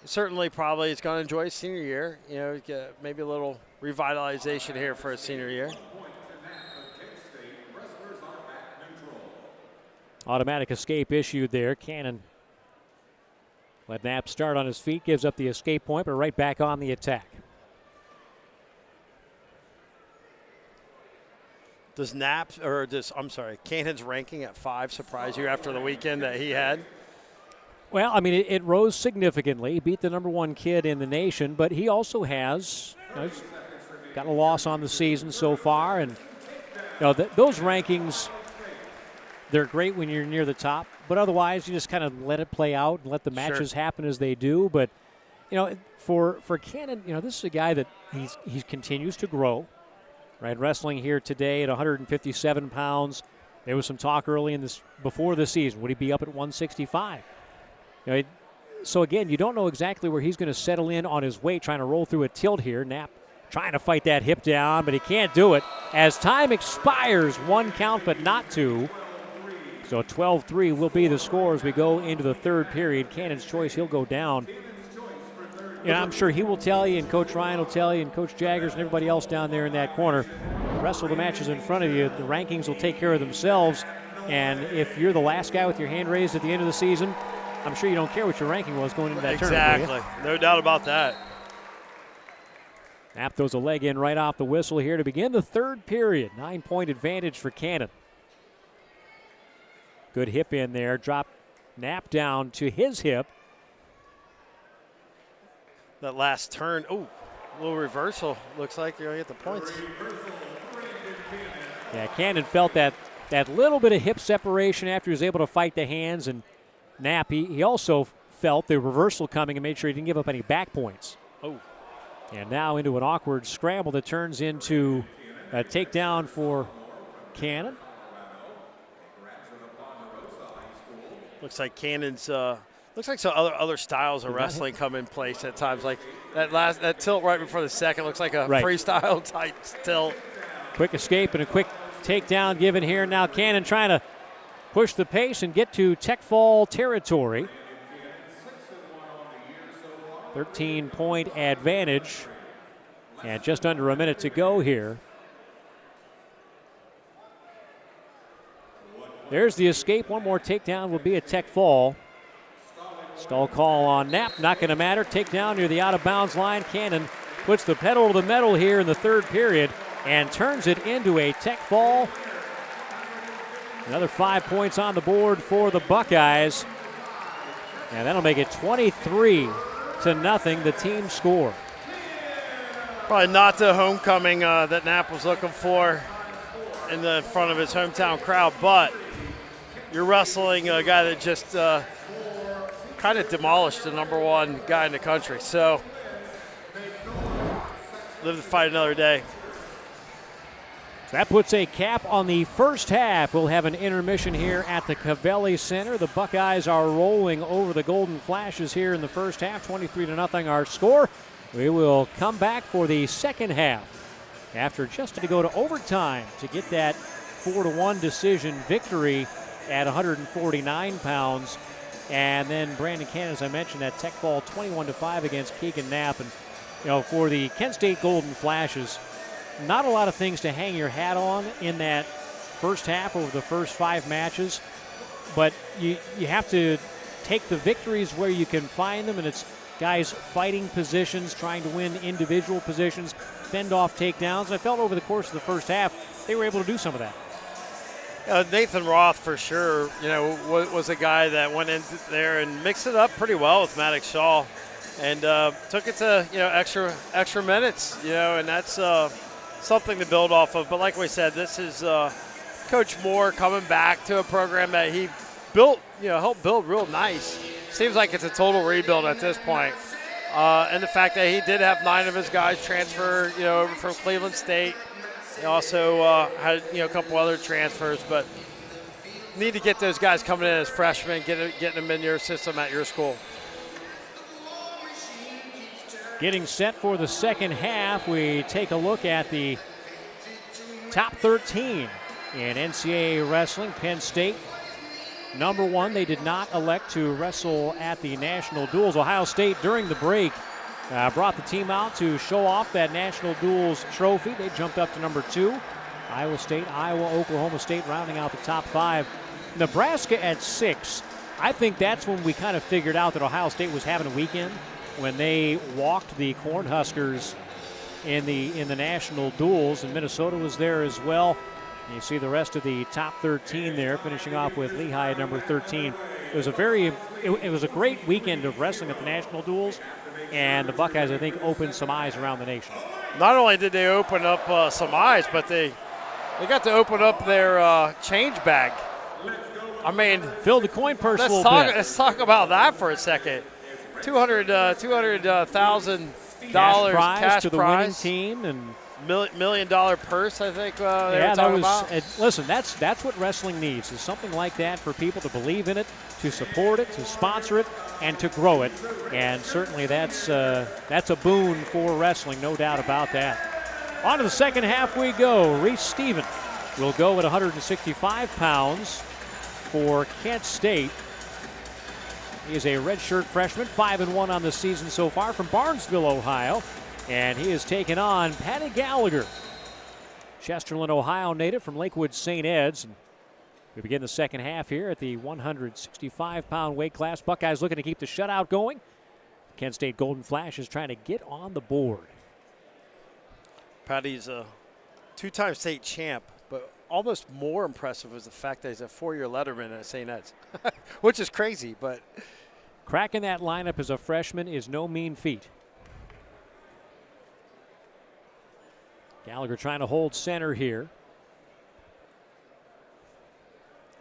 B: certainly probably is going to enjoy his senior year. Get maybe a little revitalization here for his senior year.
A: Automatic escape issued there. Cannon let Knapp start on his feet, gives up the escape point, but right back on the attack.
B: Does Cannon's ranking at 5 surprise you after the weekend that he had?
A: Well, I mean, it rose significantly. He beat the number one kid in the nation, but he also has got a loss on the season so far. And those rankings, they're great when you're near the top, but otherwise you just kind of let it play out and let the matches happen as they do. But, for Cannon, this is a guy that he continues to grow. Right, wrestling here today at 157 pounds. There was some talk early before the season. Would he be up at 165? So again, you don't know exactly where he's going to settle in on his weight, trying to roll through a tilt here. Knapp trying to fight that hip down, but he can't do it. As time expires, 1 count, but not 2. So 12-3 will be the score as we go into the third period. Cannon's choice, he'll go down. I'm sure he will tell you, and Coach Ryan will tell you, and Coach Jaggers and everybody else down there in that corner. Wrestle the matches in front of you. The rankings will take care of themselves. And if you're the last guy with your hand raised at the end of the season, I'm sure you don't care what your ranking was going into that tournament.
B: Exactly. No doubt about that.
A: Knapp throws a leg in right off the whistle here to begin the third period. 9-point advantage for Cannon. Good hip in there. Drop Knapp down to his hip.
B: That last turn. Oh, a little reversal. Looks like you're going to get the points.
A: Yeah, Cannon felt that little bit of hip separation after he was able to fight the hands. And Knapp, he also felt the reversal coming and made sure he didn't give up any back points.
B: Oh.
A: And now into an awkward scramble that turns into a takedown for Cannon.
B: Looks like Cannon's. Looks like some other styles of wrestling come in place at times. Like that tilt right before the second looks like a freestyle type tilt.
A: Quick escape and a quick takedown given here. Now Cannon trying to push the pace and get to tech fall territory. 13-point advantage. And just under a minute to go here. There's the escape. One more takedown will be a tech fall. Stall call on Knapp. Not going to matter. Takedown near the out-of-bounds line. Cannon puts the pedal to the metal here in the third period and turns it into a tech fall. Another 5 points on the board for the Buckeyes. And that'll make it 23-0, the team score.
B: Probably not the homecoming that Knapp was looking for in the front of his hometown crowd, but you're wrestling a guy that just kind of demolished the #1 guy in the country. So live to fight another day.
A: So that puts a cap on the first half. We'll have an intermission here at the Covelli Center. The Buckeyes are rolling over the Golden Flashes here in the first half, 23-0 our score. We will come back for the second half after just to go to overtime to get that 4-1 decision victory at 149 pounds. And then Brandon Cannon, as I mentioned, that tech fall 21-5 against Keegan Knapp. And, for the Kent State Golden Flashes, not a lot of things to hang your hat on in that first half over the first 5 matches. But you have to take the victories where you can find them, and it's guys fighting positions, trying to win individual positions, fend off takedowns. And I felt over the course of the first half, they were able to do some of that.
B: Nathan Roth, for sure, was a guy that went in there and mixed it up pretty well with Maddox Shaw, and took it to extra minutes, and that's something to build off of. But like we said, this is Coach Moore coming back to a program that he built, helped build real nice. Seems like it's a total rebuild at this point. And the fact that he did have 9 of his guys transfer, over from Cleveland State. He also had, a couple other transfers, but need to get those guys coming in as freshmen, getting them in your system at your school.
A: Getting set for the second half, we take a look at the top 13 in NCAA Wrestling. Penn State, #1. They did not elect to wrestle at the national duels. Ohio State, during the break, brought the team out to show off that national duels trophy. They jumped up to #2. Iowa State, Iowa, Oklahoma State rounding out the top 5. Nebraska at 6. I think that's when we kind of figured out that Ohio State was having a weekend, when they walked the Cornhuskers in the national duels, and Minnesota was there as well. And you see the rest of the top 13 there, finishing off with Lehigh at number 13. It was a great weekend of wrestling at the national duels, and the Buckeyes, I think, opened some eyes around the nation.
B: Not only did they open up some eyes, but they got to open up their change bag. I mean,
A: filled the coin purse a little bit.
B: Let's talk about that for a second. $200,000
A: cash to the
B: prize.
A: winning team, and
B: $1 million purse, I think.
A: Listen, that's what wrestling needs, is something like that for people to believe in it, to support it, to sponsor it, and to grow it. And certainly that's a boon for wrestling, no doubt about that. On to the second half we go. Reese Stevens will go at 165 pounds for Kent State. He is a redshirt freshman, 5-1 on the season so far from Barnesville, Ohio. And he is taking on Patty Gallagher, Chesterland, Ohio native from Lakewood St. Ed's. And we begin the second half here at the 165-pound weight class. Buckeyes looking to keep the shutout going. Kent State Golden Flash is trying to get on the board.
B: Patty's a two-time state champ, but almost more impressive was the fact that he's a 4-year letterman at St. Ed's, which is crazy. But
A: cracking that lineup as a freshman is no mean feat. Gallagher trying to hold center here.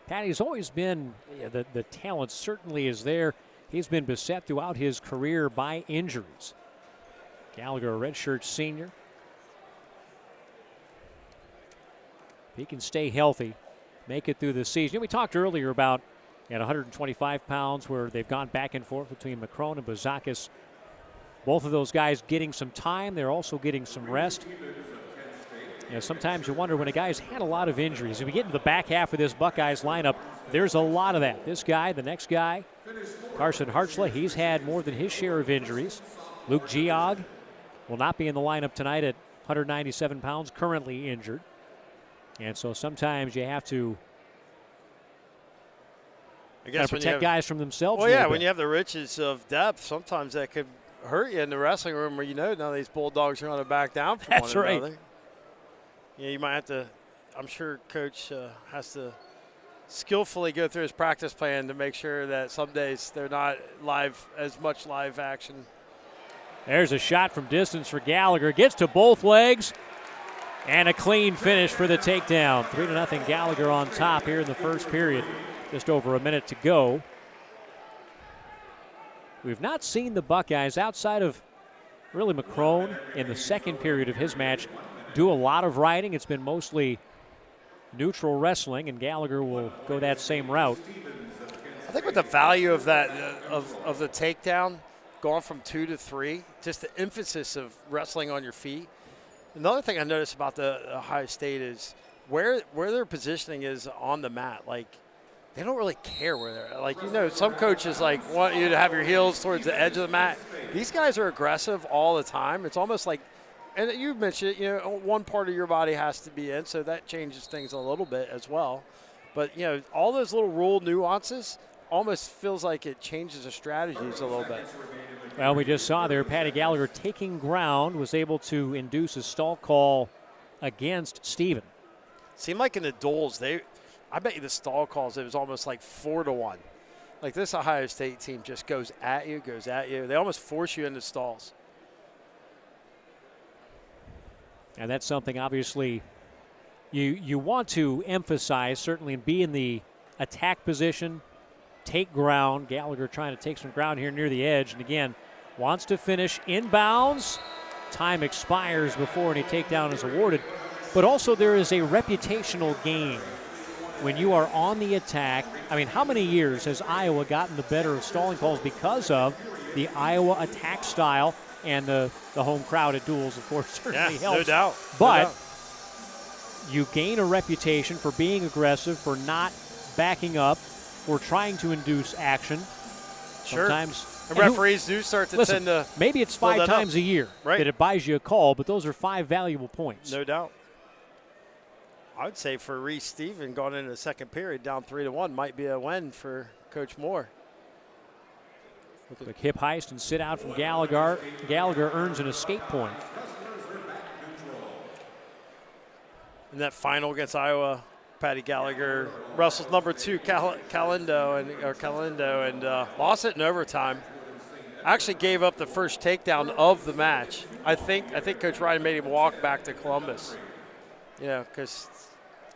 A: Patty's always been, the talent certainly is there. He's been beset throughout his career by injuries. Gallagher, a redshirt senior. If he can stay healthy, make it through the season. We talked earlier about at 125 pounds where they've gone back and forth between McCrone and Bazakis. Both of those guys getting some time. They're also getting some rest. Sometimes you wonder when a guy's had a lot of injuries. If we get into the back half of this Buckeyes lineup, there's a lot of that. This guy, the next guy, Carson Hartzler, he's had more than his share of injuries. Luke Geog will not be in the lineup tonight at 197 pounds, currently injured. And so sometimes you have to protect guys from themselves.
B: Well, yeah, when you have the riches of depth, sometimes that could hurt you in the wrestling room where none of these Bulldogs are going to back down from
A: That's
B: one
A: right.
B: another. Yeah, you might have to, I'm sure Coach has to skillfully go through his practice plan to make sure that some days they're not as much live action.
A: There's a shot from distance for Gallagher. Gets to both legs. And a clean finish for the takedown. 3-0 Gallagher on top here in the first period. Just over a minute to go. We've not seen the Buckeyes outside of really McCrone in the second period of his match do a lot of riding. It's been mostly neutral wrestling, and Gallagher will go that same route.
B: I think with the value of that of the takedown going from 2 to 3, just the emphasis of wrestling on your feet. Another thing I noticed about the Ohio State is where their positioning is on the mat. Like, they don't really care where they're at. Like, some coaches want you to have your heels towards the edge of the mat. These guys are aggressive all the time. It's almost like, and you mentioned it, one part of your body has to be in, so that changes things a little bit as well. But, all those little rule nuances almost feels like it changes the strategies a little bit.
A: Well, we just saw there Patty Gallagher taking ground, was able to induce a stall call against Steven.
B: Seemed like in the duels, I bet you the stall calls, it was almost like 4-1. Like, this Ohio State team just goes at you. They almost force you into stalls.
A: And that's something, obviously, you want to emphasize, certainly, and be in the attack position, take ground. Gallagher trying to take some ground here near the edge. And, again, wants to finish inbounds. Time expires before any takedown is awarded. But also there is a reputational gain when you are on the attack. I mean, how many years has Iowa gotten the better of stalling calls because of the Iowa attack style? And the home crowd at duels, of course, certainly helps.
B: No doubt.
A: But you gain a reputation for being aggressive, for not backing up, for trying to induce action.
B: Sure.
A: Sometimes.
B: And referees do start to tend to.
A: Maybe it's 5 times a year that it buys you a call, but those are 5 valuable points.
B: No doubt. I would say for Reese Stephen going into the second period down 3-1 might be a win for Coach Moore.
A: Quick hip heist and sit out from Gallagher. Gallagher earns an escape point.
B: In that final against Iowa, Patty Gallagher wrestles number 2 Calindo and lost it in overtime. Actually gave up the first takedown of the match. I think Coach Ryan made him walk back to Columbus. Because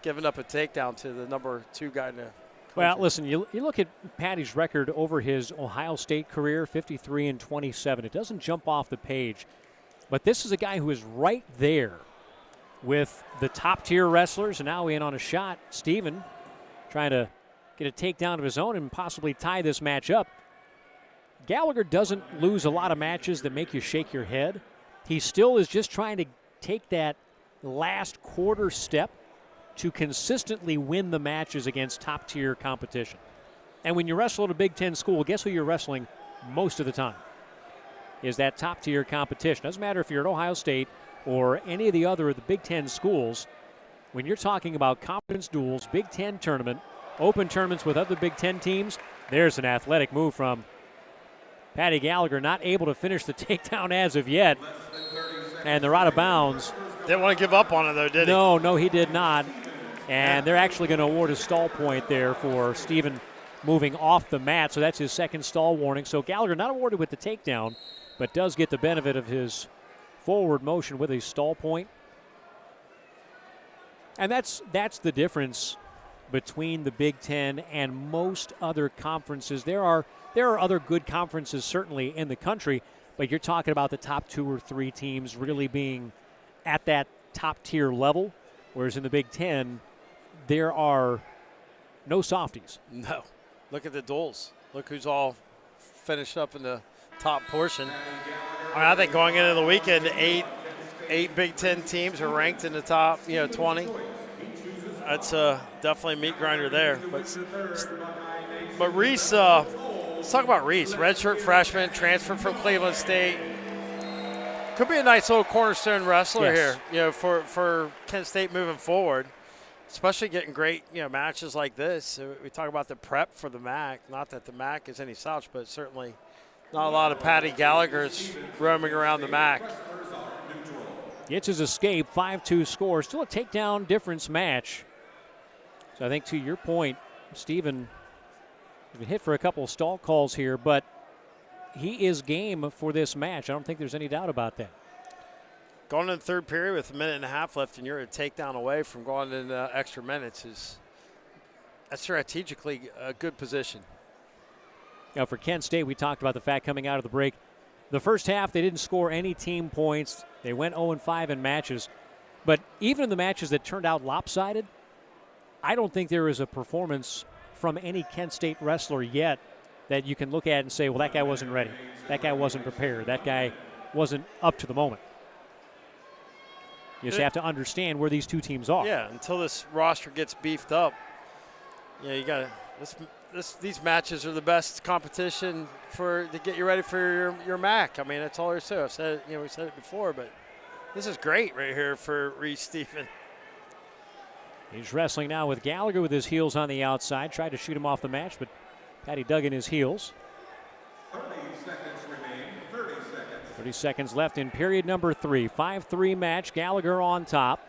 B: giving up a takedown to the number 2 guy in the.
A: Well, listen, you look at Patty's record over his Ohio State career, 53-27. It doesn't jump off the page. But this is a guy who is right there with the top-tier wrestlers, and now in on a shot. Steven trying to get a takedown of his own and possibly tie this match up. Gallagher doesn't lose a lot of matches that make you shake your head. He still is just trying to take that last quarter step to consistently win the matches against top-tier competition. And when you wrestle at a Big Ten school, guess who you're wrestling most of the time? Is that top-tier competition. Doesn't matter if you're at Ohio State or any of the other of the Big Ten schools. When you're talking about conference duels, Big Ten tournament, open tournaments with other Big Ten teams, there's an athletic move from Patty Gallagher, not able to finish the takedown as of yet. And they're out of bounds.
B: Didn't want to give up on it, though, did he?
A: No, he did not. And they're actually going to award a stall point there for Stephen moving off the mat. So that's his second stall warning. So Gallagher not awarded with the takedown, but does get the benefit of his forward motion with a stall point. And that's the difference between the Big Ten and most other conferences. There are other good conferences certainly in the country, but you're talking about the top 2 or 3 teams really being at that top tier level, whereas in the Big Ten, there are no softies.
B: No. Look at the duels. Look who's all finished up in the top portion. I think going into the weekend, eight Big Ten teams are ranked in the top 20. That's definitely a meat grinder there. But Reese, let's talk about Reese. Redshirt freshman, transferred from Cleveland State. Could be a nice little cornerstone wrestler here, for Kent State moving forward, especially getting great, matches like this. We talk about the prep for the MAC. Not that the MAC is any slouch, but certainly not a lot of Patty Gallaghers roaming around the MAC.
A: Gets his escape, 5-2 score. Still a takedown difference match. So I think to your point, Stephen has been hit for a couple of stall calls here, but he is game for this match. I don't think there's any doubt about that.
B: Going in the third period with a minute and a half left and you're a takedown away from going into extra minutes that's strategically a good position.
A: For Kent State, we talked about the fact coming out of the break, the first half they didn't score any team points. They went 0-5 in matches. But even in the matches that turned out lopsided, I don't think there is a performance from any Kent State wrestler yet that you can look at and say, well, that guy wasn't ready. That guy wasn't prepared. That guy wasn't up to the moment. You just have to understand where these two teams are.
B: Yeah, until this roster gets beefed up, you got to. These matches are the best competition to get you ready for your MAC. I mean, that's all there's to it. I've said it, we said it before, but this is great right here for Reese Stephen.
A: He's wrestling now with Gallagher with his heels on the outside. Tried to shoot him off the match, but Patty dug in his heels.
D: 30 seconds remain. 30 seconds.
A: 30 seconds left in period number 3. 5-3 match. Gallagher on top.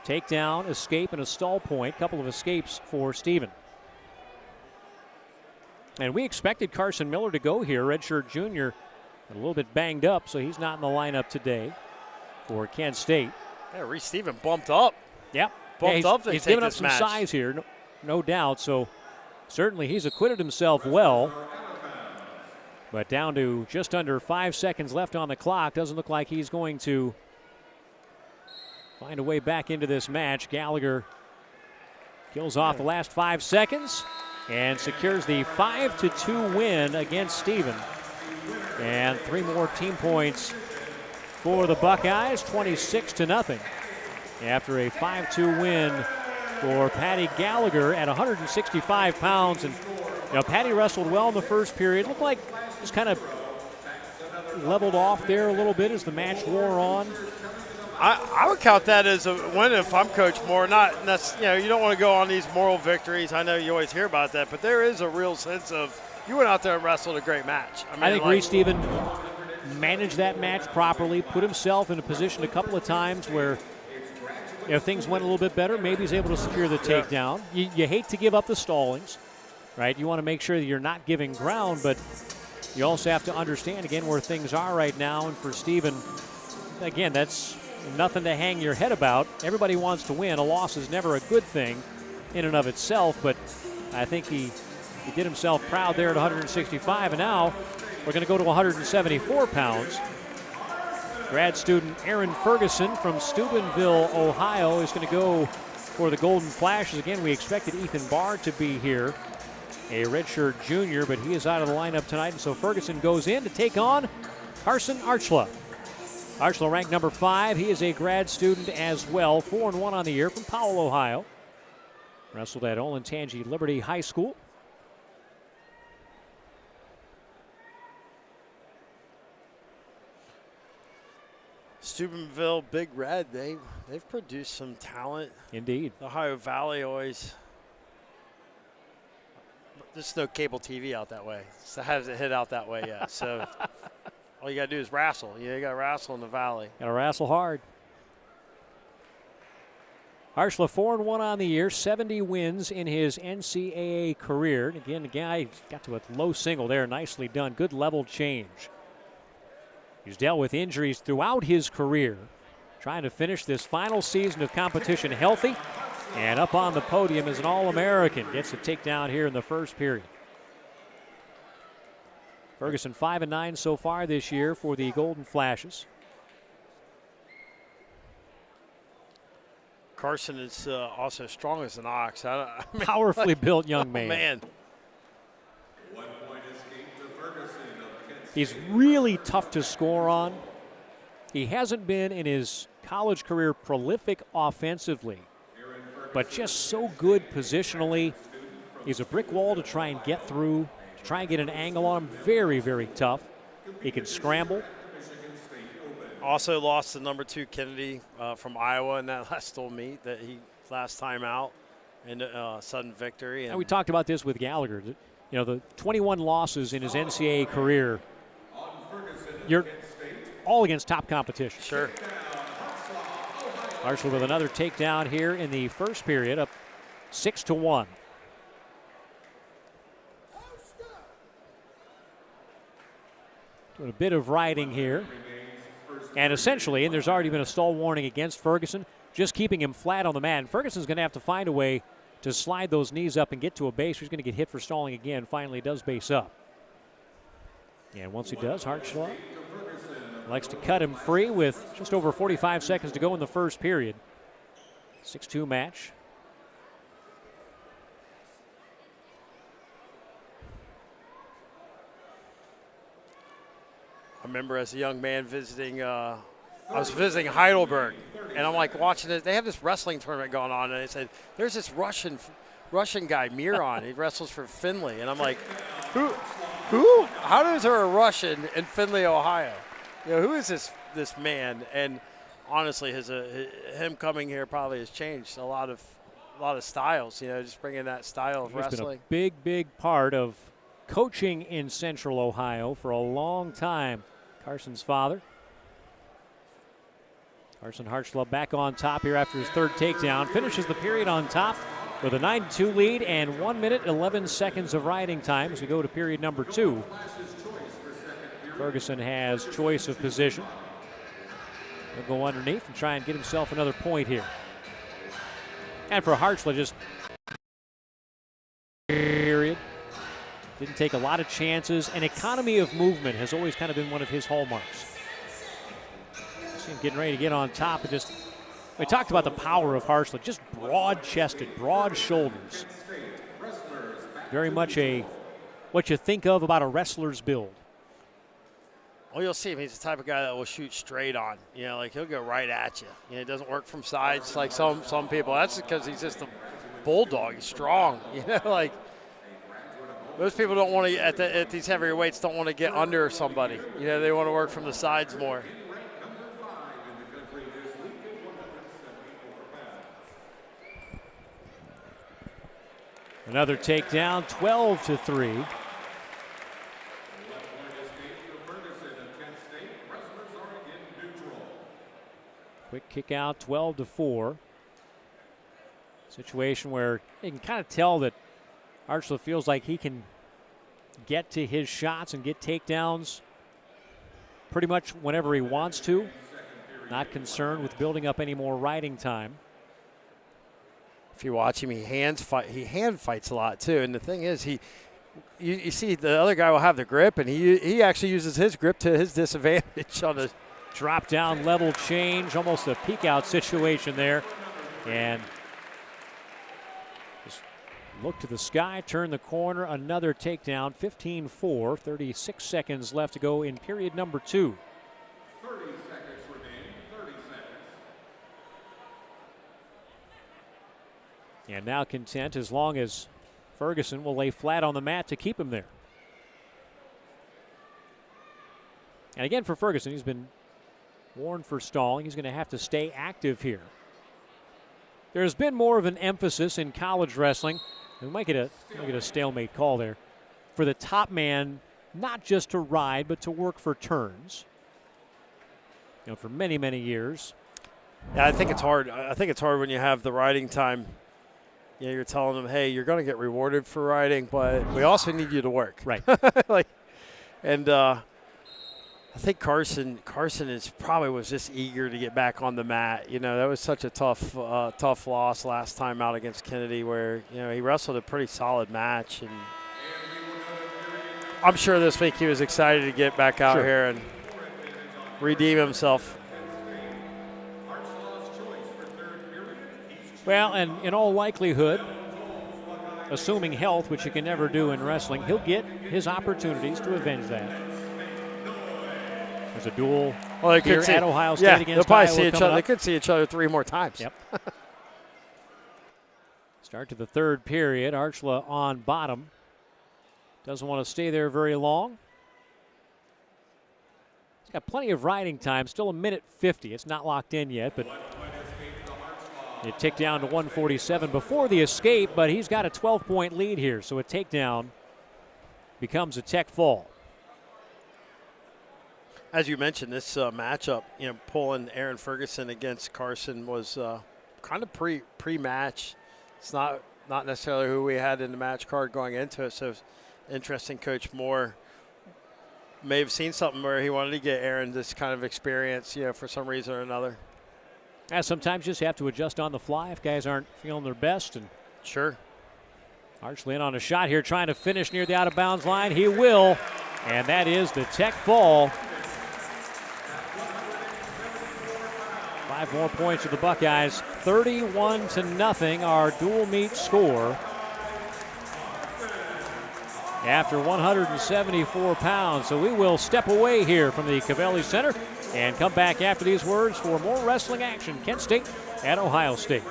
A: Takedown, escape, and a stall point. Couple of escapes for Stephen. And we expected Carson Miller to go here, redshirt junior, a little bit banged up, so he's not in the lineup today for Kent State.
B: Yeah, Reese Stephen bumped up.
A: Yep.
B: Bumped up.
A: He's given up some size here, no doubt. So certainly he's acquitted himself well. But down to just under 5 seconds left on the clock. Doesn't look like he's going to find a way back into this match. Gallagher kills off the last 5 seconds and secures the 5-2 win against Stephen. And 3 more team points for the Buckeyes, 26-0. After a 5-2 win for Patty Gallagher at 165 pounds. And Patty wrestled well in the first period. Looked like just kind of leveled off there a little bit as the match wore on.
B: I would count that as a win if I'm Coach Moore. Not necessarily, you don't want to go on these moral victories. I know you always hear about that, but there is a real sense of you went out there and wrestled a great match.
A: I think Reese Stephen managed that match properly, put himself in a position a couple of times where if things went a little bit better, maybe he's able to secure the takedown. You hate to give up the stallings, right? You want to make sure that you're not giving ground, but you also have to understand, again, where things are right now. And for Stephen, again, that's nothing to hang your head about. Everybody wants to win. A loss is never a good thing in and of itself, but I think he did himself proud there at 165, and now we're going to go to 174 pounds. Grad student Aaron Ferguson from Steubenville, Ohio, is going to go for the Golden Flashes. Again, we expected Ethan Barr to be here, a redshirt junior, but he is out of the lineup tonight, and so Ferguson goes in to take on Carson Archla. Archla ranked number 5. He is a grad student as well, 4-1 on the year from Powell, Ohio. Wrestled at Olentangy Liberty High School.
B: Steubenville, Big Red, they've produced some talent.
A: Indeed.
B: The Ohio Valley always. There's no cable TV out that way. So it hasn't hit out that way yet. So all you got to do is wrestle. You got to wrestle in the Valley.
A: Got to wrestle hard. Harshla 4-1 on the year, 70 wins in his NCAA career. And again, the guy got to a low single there. Nicely done. Good level change. He's dealt with injuries throughout his career. Trying to finish this final season of competition healthy. And up on the podium is an All-American. Gets a takedown here in the first period. Ferguson 5-9 so far this year for the Golden Flashes.
B: Carson is also strong as an ox. I mean,
A: Powerfully built young man.
B: Man.
D: 1 point escape to Ferguson of Kent State.
A: He's really tough to score on. He hasn't been in his college career prolific offensively, but just so good positionally. He's a brick wall to try and get through, to try and get an angle on him. Very, very tough. He can scramble.
B: Also lost to number 2 Kennedy from Iowa in that last dual meet that he last time out in sudden victory.
A: And we talked about this with Gallagher. You know, the 21 losses in his NCAA career, you're all against top competition.
B: Sure.
A: Harshla with another takedown here in the first period, up 6-1. Doing a bit of riding here. And essentially, and there's already been a stall warning against Ferguson, just keeping him flat on the mat. And Ferguson's going to have to find a way to slide those knees up and get to a base. He's going to get hit for stalling again. Finally does base up. And once he does, Harshla likes to cut him free with just over 45 seconds to go in the first period. 6-2 match.
B: I remember as a young man visiting, I was visiting Heidelberg, and I'm like watching it. They have this wrestling tournament going on, and they said, there's this Russian guy, Miron. He wrestles for Findlay. And I'm like, who? How is there a Russian in Findlay, Ohio? You know, who is this man? And honestly, him coming here probably has changed a lot of styles. You know, just bringing that style of wrestling.
A: Been a big part of coaching in Central Ohio for a long time. Carson's father. Carson Harshla back on top here after his third takedown. Finishes the period on top with a 9-2 lead and 1 minute 11 seconds of riding time as we go to period number 2. Ferguson has choice of position. He'll go underneath and try and get himself another point here. And for Harshla, just period. Didn't take a lot of chances. An economy of movement has always kind of been one of his hallmarks. See him getting ready to get on top. And just, we talked about the power of Harshla. Just broad-chested, broad shoulders. Very much what you think of about a wrestler's build.
B: Well, you'll see him. He's the type of guy that will shoot straight on. You know, like he'll go right at you. You know, it doesn't work from sides like some people. That's because he's just a bulldog. He's strong. You know, like most people don't want to at these heavier weights don't want to get under somebody. You know, they want to work from the sides more.
A: Another takedown, 12-3. Quick kick out, 12-4. Situation where you can kind of tell that Harshla feels like he can get to his shots and get takedowns pretty much whenever he wants to. Not concerned with building up any more riding time.
B: If you watch him, he hand fights a lot too. And the thing is, you see the other guy will have the grip, and he actually uses his grip to his disadvantage on the
A: drop down level change, almost a peek out situation there. And just look to the sky, turn the corner, another takedown, 15-4, 36 seconds left to go in period number 2.
D: 30 seconds remaining, 30 seconds.
A: And now content as long as Ferguson will lay flat on the mat to keep him there. And again, for Ferguson, he's been warned for stalling. He's going to have to stay active here. There's been more of an emphasis in college wrestling. We might get a stalemate call there. For the top man, not just to ride, but to work for turns. You know, for many, many years.
B: Yeah, I think it's hard. I think it's hard when you have the riding time. You know, you're telling them, hey, you're going to get rewarded for riding, but we also need you to work.
A: Right.
B: I think Carson is probably was just eager to get back on the mat. You know, that was such a tough loss last time out against Kennedy, where he wrestled a pretty solid match, and I'm sure this week he was excited to get back out here and redeem himself.
A: Well, and in all likelihood, assuming health, which you can never do in wrestling, he'll get his opportunities to avenge that. There's a duel here at Ohio State against
B: they'll probably
A: Iowa
B: see each other.
A: up.
B: They could see each other 3 more times.
A: Yep. Start to the third period. Archula on bottom. Doesn't want to stay there very long. He's got plenty of riding time. Still 1:50. It's not locked in yet, but it ticked down to 147 before the escape, but he's got a 12-point lead here, so a takedown becomes a tech fall.
B: As you mentioned, this matchup, pulling Aaron Ferguson against Carson was kind of pre-match. It's not necessarily who we had in the match card going into it, so it's interesting. Coach Moore may have seen something where he wanted to get Aaron this kind of experience, for some reason or another.
A: Yeah, sometimes you just have to adjust on the fly if guys aren't feeling their best. And
B: sure.
A: Archula in on a shot here, trying to finish near the out-of-bounds line. He will, and that is the tech fall. 5 more points for the Buckeyes. 31-0, our dual meet score. After 174 pounds. So we will step away here from the Covelli Center and come back after these words for more wrestling action. Kent State at Ohio State.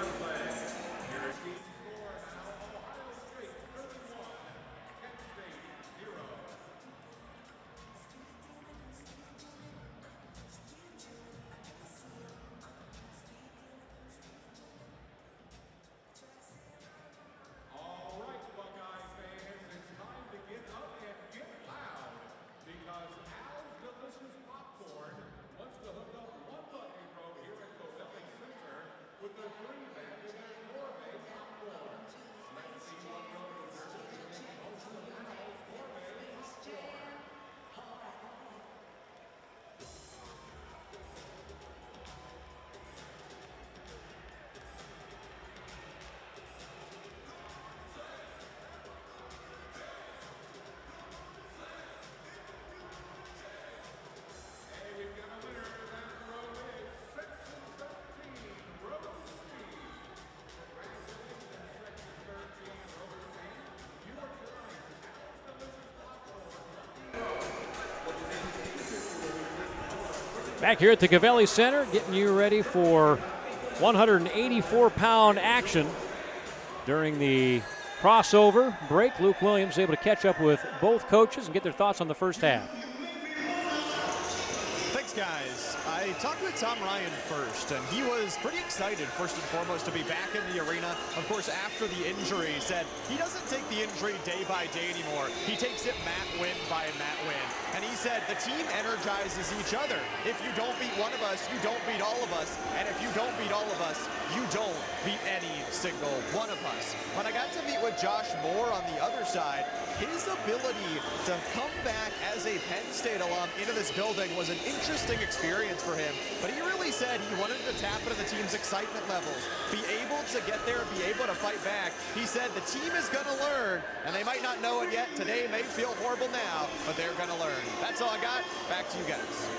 A: Back here at the Covelli Center, getting you ready for 184-pound action during the crossover break. Luke Williams able to catch up with both coaches and get their thoughts on the first half.
C: Thanks, guys. I talked with Tom Ryan first, and he was pretty excited, first and foremost, to be back in the arena. Of course, after the injury, he said he doesn't take the injury day by day anymore. He takes it mat win by mat win. And he said the team energizes each other. If you don't beat one of us, you don't beat all of us. And if you don't beat all of us, you don't beat any single one of us. When I got to meet with Josh Moore on the other side, his ability to come back as a Penn State alum into this building was an interesting experience for him. But he really said he wanted to tap into the team's excitement levels, be able to get there, be able to fight back. He said the team is going to learn, and they might not know it yet. Today may feel horrible now, but they're going to learn. That's all I got. Back to you guys.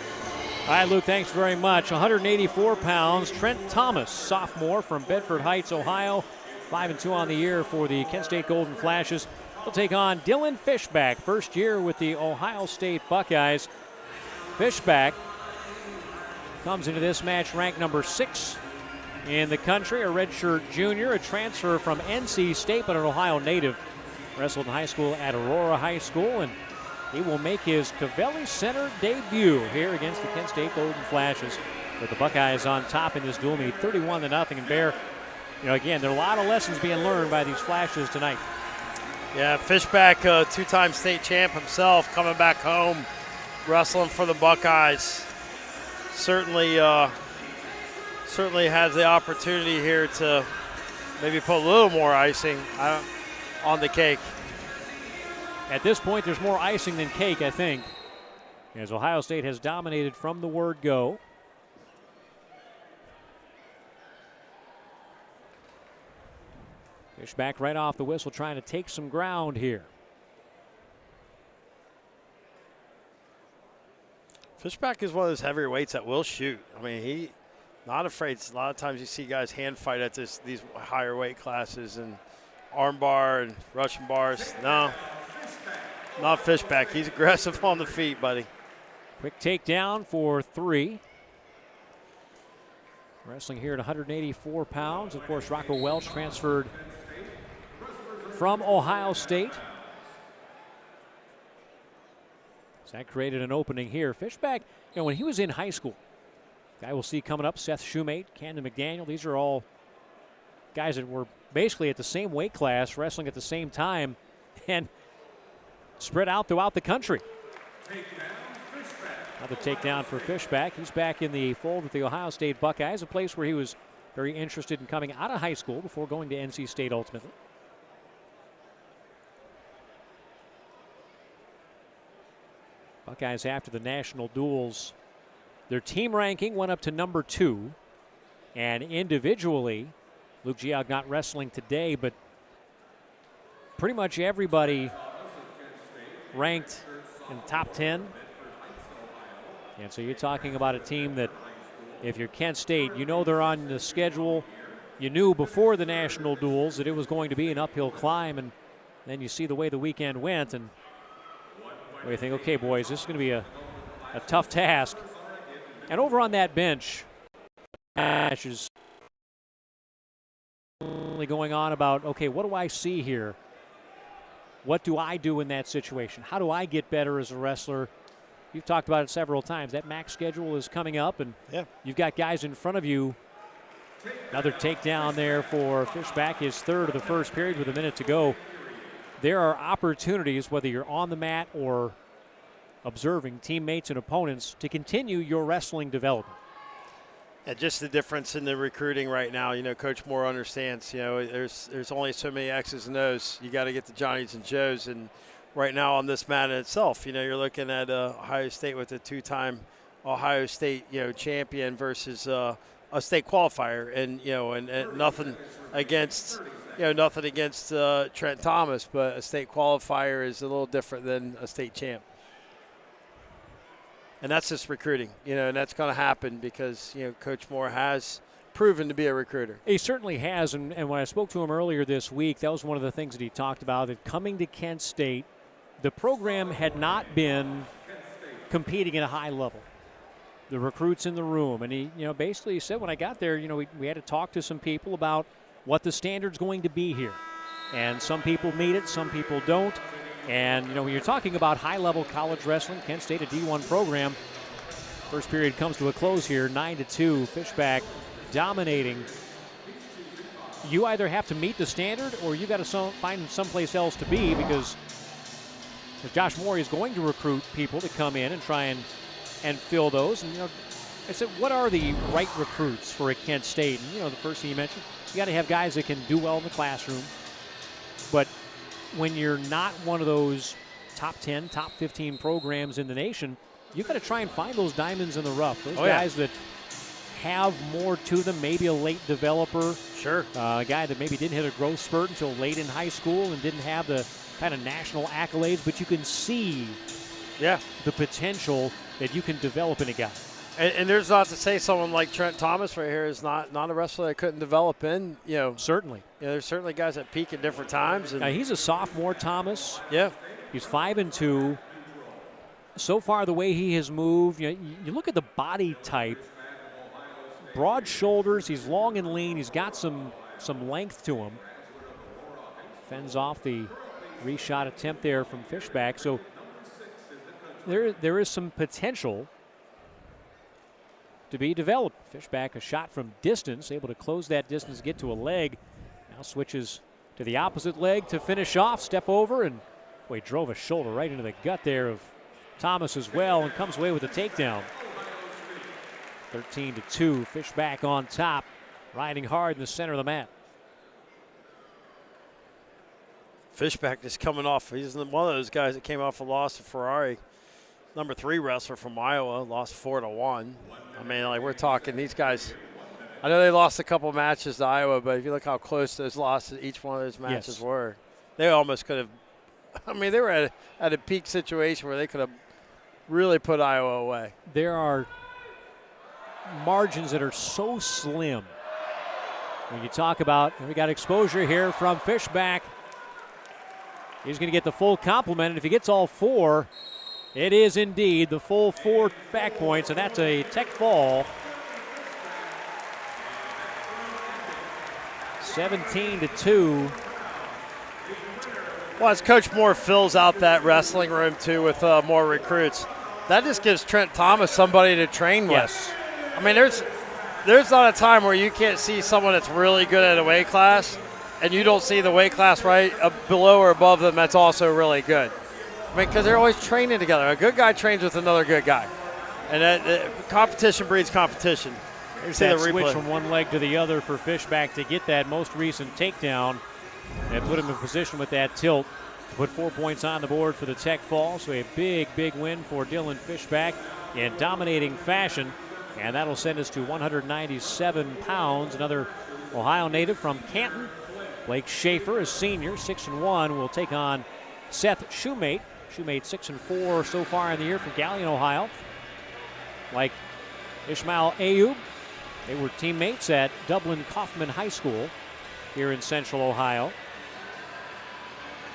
A: All right, Luke, thanks very much. 184 pounds. Trent Thomas, sophomore from Bedford Heights, Ohio. 5-2 on the year for the Kent State Golden Flashes. He'll take on Dylan Fishback, first year with the Ohio State Buckeyes. Fishback comes into this match ranked number 6 in the country, a redshirt junior, a transfer from NC State, but an Ohio native. Wrestled in high school at Aurora High School, and he will make his Covelli Center debut here against the Kent State Golden Flashes. With the Buckeyes on top in this dual meet, 31-0. And Bear, again, there are a lot of lessons being learned by these Flashes tonight.
B: Yeah, Fishback, two-time state champ himself, coming back home, wrestling for the Buckeyes. Certainly has the opportunity here to maybe put a little more icing on the cake.
A: At this point, there's more icing than cake, I think, as Ohio State has dominated from the word go. Fishback right off the whistle, trying to take some ground here.
B: Fishback is one of those heavyweights that will shoot. I mean, he not afraid. A lot of times you see guys hand fight at these higher weight classes and arm bar and Russian bars. No, not Fishback. He's aggressive on the feet, buddy.
A: Quick takedown for 3. Wrestling here at 184 pounds. Of course, Rocco Welch transferred from Ohio State. So that created an opening here. Fishback, when he was in high school, guy we'll see coming up, Seth Shoemate, Camden McDaniel, these are all guys that were basically at the same weight class, wrestling at the same time, and spread out throughout the country. Another takedown for Fishback. He's back in the fold with the Ohio State Buckeyes, a place where he was very interested in coming out of high school before going to NC State ultimately. Buckeyes after the national duels, their team ranking went up to number 2, and individually, Luke Geog not wrestling today, but pretty much everybody ranked in the top 10. And so you're talking about a team that, if you're Kent State, they're on the schedule. You knew before the national duels that it was going to be an uphill climb, and then you see the way the weekend went, and you think, okay, boys, this is going to be a tough task. And over on that bench, Ash is only going on about, okay, what do I see here? What do I do in that situation? How do I get better as a wrestler? You've talked about it several times. That MAC schedule is coming up, and you've got guys in front of you. Another takedown there for Fishback, his third of the first period with a minute to go. There are opportunities, whether you're on the mat or observing teammates and opponents, to continue your wrestling development.
B: Yeah, just the difference in the recruiting right now. Coach Moore understands, there's only so many X's and O's. You got to get the Johnnies and Joes. And right now on this mat in itself, you're looking at Ohio State with a 2-time Ohio State, champion versus a state qualifier. And nothing against – nothing against Trent Thomas, but a state qualifier is a little different than a state champ. And that's just recruiting, and that's going to happen because, Coach Moore has proven to be a recruiter.
A: He certainly has, and when I spoke to him earlier this week, that was one of the things that he talked about, that coming to Kent State, the program had not been competing at a high level. The recruits in the room, and he, basically said when I got there, we had to talk to some people about what the standard's going to be here. And some people meet it, some people don't. And, when you're talking about high-level college wrestling, Kent State, a D1 program, first period comes to a close here, 9-2, Fishback dominating. You either have to meet the standard or you got to find someplace else to be, because Josh Morey is going to recruit people to come in and try and fill those. And, I said, what are the right recruits for a Kent State? And, the first thing you mentioned, you got to have guys that can do well in the classroom. But when you're not one of those top 10, top 15 programs in the nation, you've got to try and find those diamonds in the rough. Those guys that have more to them, maybe a late developer.
B: Sure.
A: A guy that maybe didn't hit a growth spurt until late in high school and didn't have the kind of national accolades, but you can see the potential that you can develop in a guy.
B: And there's not to say someone like Trent Thomas right here is not a wrestler that couldn't develop in,
A: Certainly.
B: There's certainly guys that peak at different times. And
A: he's a sophomore, Thomas.
B: Yeah.
A: He's 5-2. So far, the way he has moved, you look at the body type. broad shoulders. He's long and lean. He's got some length to him. Fends off the reshot attempt there from Fishback. So there is some potential to be developed. Fishback, a shot from distance, able to close that distance, get to a leg. Now switches to the opposite leg to finish off. Step over, and boy, drove a shoulder right into the gut there of Thomas as well, and comes away with a takedown. 13-2, Fishback on top, riding hard in the center of the mat.
B: Fishback just coming off. He's one of those guys that came off a loss to Ferrari. Number 3 wrestler from Iowa, lost 4-1. I mean, like, we're talking these guys. I know they lost a couple matches to Iowa, but if you look how close those losses, each one of those matches were, they almost could have. I mean, they were at a peak situation where they could have really put Iowa away.
A: There are margins that are so slim. When you talk about, we got exposure here from Fishback. He's going to get the full complement, and if he gets all 4, it is indeed the full 4 back points, and that's a tech fall. 17-2.
B: Well, as Coach Moore fills out that wrestling room, too, with more recruits, that just gives Trent Thomas somebody to train with.
A: Yes.
B: I mean, there's not a time where you can't see someone that's really good at a weight class and you don't see the weight class right below or above them that's also really good. I mean, because they're always training together. A good guy trains with another good guy. And competition breeds competition.
A: There's that switch from one leg to the other for Fishback to get that most recent takedown and put him in position with that tilt. Put 4 points on the board for the tech fall. So a big, big win for Dylan Fishback in dominating fashion. And that'll send us to 197 pounds. Another Ohio native from Canton. Blake Schaefer, a senior, 6-1, will take on Seth Shoemate. Shoemate 6-4 so far in the year from Galion, Ohio. Like Ishmael Ayub, they were teammates at Dublin Kaufman High School here in Central Ohio.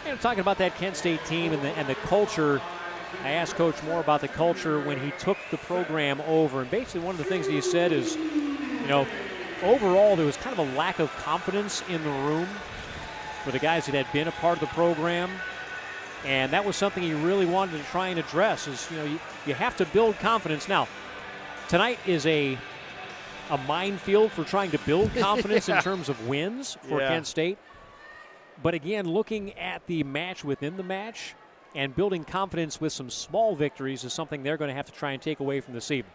A: And talking about that Kent State team and the culture, I asked Coach Moore about the culture when he took the program over. And basically one of the things that he said is, you know, overall there was kind of a lack of confidence in the room for the guys that had been a part of the program. And that was something he really wanted to try and address is, you know, you have to build confidence. Now, tonight is a minefield for trying to build confidence in terms of wins for Kent State. But again, looking at the match within the match and building confidence with some small victories is something they're going to have to try and take away from this evening.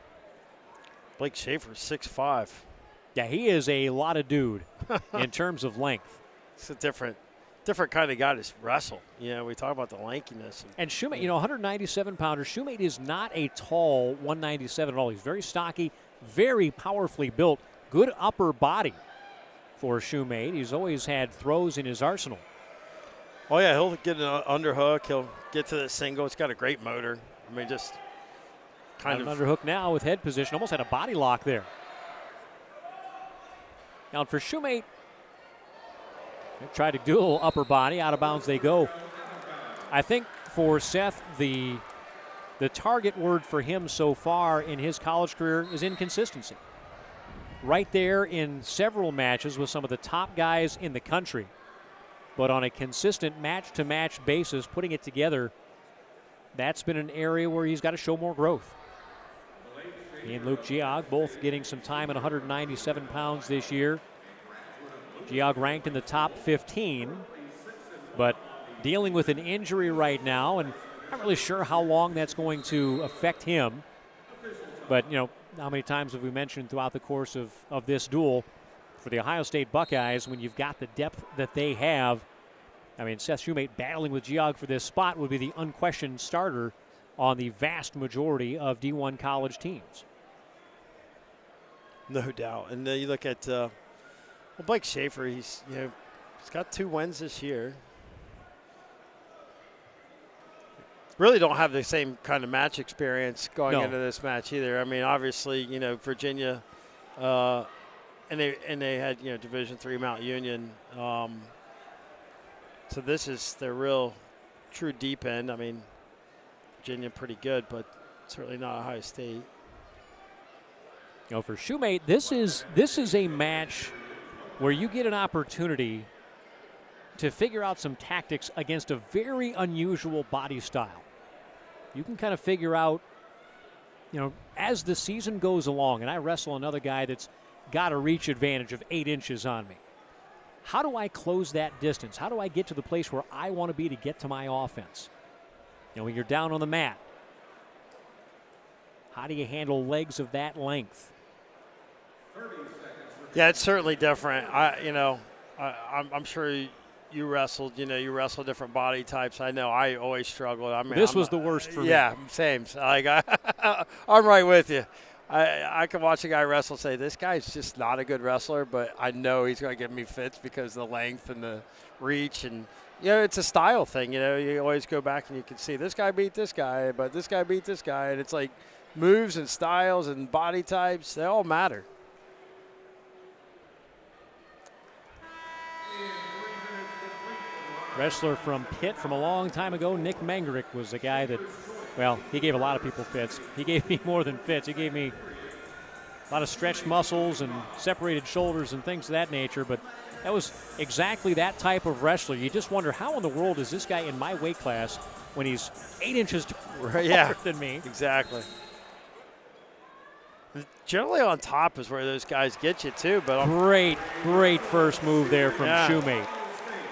B: Blake Schaefer, 6'5".
A: Yeah, he is a lot of dude in terms of length.
B: It's a different kind of guy to wrestle. You know, we talk about the lankiness.
A: And Shoemate, you know, 197-pounder. Shoemate is not a tall 197 at all. He's very stocky, very powerfully built, good upper body for Shoemate. He's always had throws in his arsenal.
B: Oh, yeah, he'll get an underhook. He'll get to the single. It's got a great motor. I mean, just kind of.
A: An underhook now with head position. Almost had a body lock there. Now for Shoemate, they tried to do a little upper body. Out of bounds they go. I think for Seth, the target word for him so far in his college career is inconsistency. Right there in several matches with some of the top guys in the country. But on a consistent match-to-match basis, putting it together, that's been an area where he's got to show more growth. He and Luke Geog both getting some time at 197 pounds this year. Geog ranked in the top 15, but dealing with an injury right now, and not really sure how long that's going to affect him. But, you know, how many times have we mentioned throughout the course of this duel for the Ohio State Buckeyes when you've got the depth that they have? I mean, Seth Shoemate battling with Geog for this spot would be the unquestioned starter on the vast majority of D1 college teams.
B: No doubt. And you look at Blake Schaefer. He's got 2 wins this year. Really don't have the same kind of match experience going into this match either. I mean, obviously, you know, Virginia, and they had, you know, Division III Mount Union. So this is their real, true deep end. I mean, Virginia pretty good, but certainly not Ohio State.
A: You know, for Shoemate, this is a match where you get an opportunity to figure out some tactics against a very unusual body style. You can kind of figure out, you know, as the season goes along, and I wrestle another guy that's got a reach advantage of 8 inches on me. How do I close that distance? How do I get to the place where I want to be to get to my offense? You know, when you're down on the mat, how do you handle legs of that length?
B: Yeah, it's certainly different. I'm sure you wrestled. You know, you wrestle different body types. I know I always struggled. I mean,
A: this was the worst for me.
B: Yeah, same. Like I'm right with you. I can watch a guy wrestle and say, this guy's just not a good wrestler, but I know he's going to give me fits because of the length and the reach. And, you know, it's a style thing. You know, you always go back and you can see this guy beat this guy, but this guy beat this guy. And it's like moves and styles and body types, they all matter.
A: Wrestler from Pitt from a long time ago, Nick Mangerick, was the guy that, well, he gave a lot of people fits. He gave me more than fits. He gave me a lot of stretched muscles and separated shoulders and things of that nature, but that was exactly that type of wrestler. You just wonder, how in the world is this guy in my weight class when he's 8 inches taller than me?
B: Exactly. Generally on top is where those guys get you too. But
A: great first move there from Shoemate.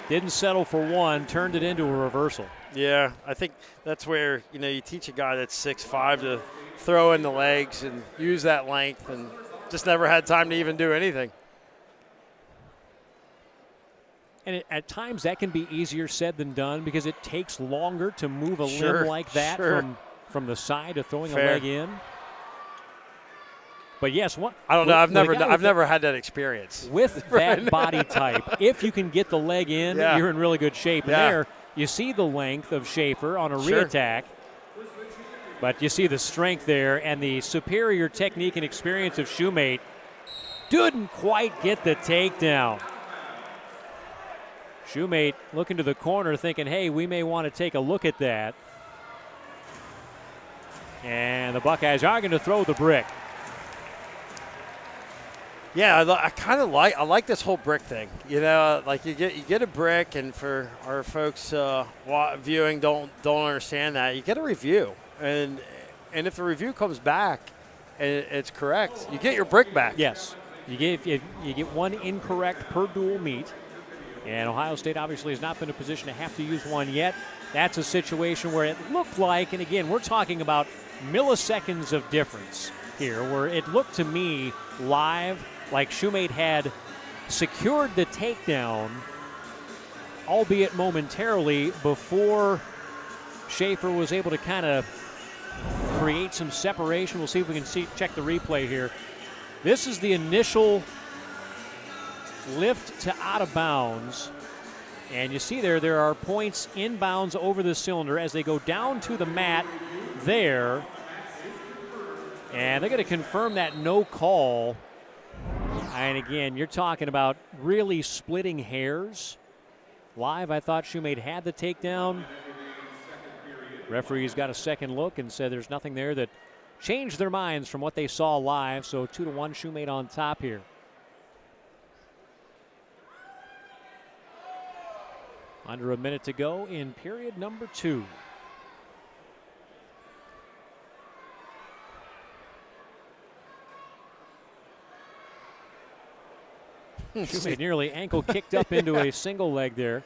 A: Didn't settle for one, turned it into a reversal.
B: Yeah, I think that's where, you know, you teach a guy that's 6'5" to throw in the legs and use that length, and just never had time to even do anything.
A: And at times that can be easier said than done because it takes longer to move a limb like that from the side to throwing a leg in. But yes,
B: I don't know. I've never had that experience
A: with that body type. If you can get the leg in, you're in really good shape. And there, you see the length of Schaefer on a reattack, but you see the strength there and the superior technique and experience of Shoemate. Didn't quite get the takedown. Shoemate looking to the corner, thinking, "Hey, we may want to take a look at that." And the Buckeyes are going to throw the brick.
B: Yeah, I like this whole brick thing. You know, like you get a brick, and for our folks viewing don't understand that, you get a review, and if the review comes back and it's correct, you get your brick back.
A: Yes, you get one incorrect per dual meet, and Ohio State obviously has not been in a position to have to use one yet. That's a situation where it looked like, and again, we're talking about milliseconds of difference here, where it looked to me live like Shoemate had secured the takedown, albeit momentarily, before Schaefer was able to kind of create some separation. We'll see if we can check the replay here. This is the initial lift to out of bounds. And you see there are points inbounds over the cylinder as they go down to the mat there. And they're going to confirm that no call. And again, you're talking about really splitting hairs. Live, I thought Shoemate had the takedown. Referees got a second look and said there's nothing there that changed their minds from what they saw live. So 2-1 Shoemate on top here. Under a minute to go in period number 2. Shoemate nearly ankle kicked up into a single leg there.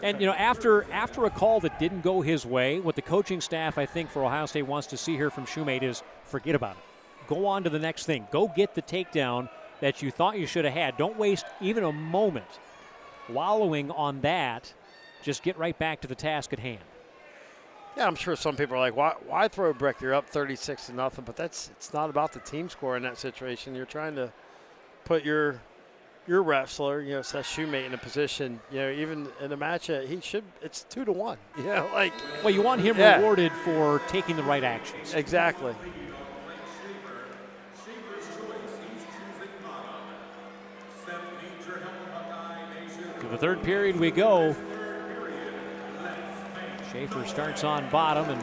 A: And, you know, after a call that didn't go his way, what the coaching staff, I think, for Ohio State wants to see here from Shoemate is forget about it. Go on to the next thing. Go get the takedown that you thought you should have had. Don't waste even a moment wallowing on that. Just get right back to the task at hand.
B: Yeah, I'm sure some people are like, why throw a brick? You're up 36-0, but it's not about the team score in that situation. You're trying to put your wrestler, you know, Seth Shoemate in a position, you know, even in a match, it's 2-1. You know, like.
A: Well, you want him rewarded for taking the right actions.
B: Exactly.
A: To the third period we go. Schaefer starts on bottom, and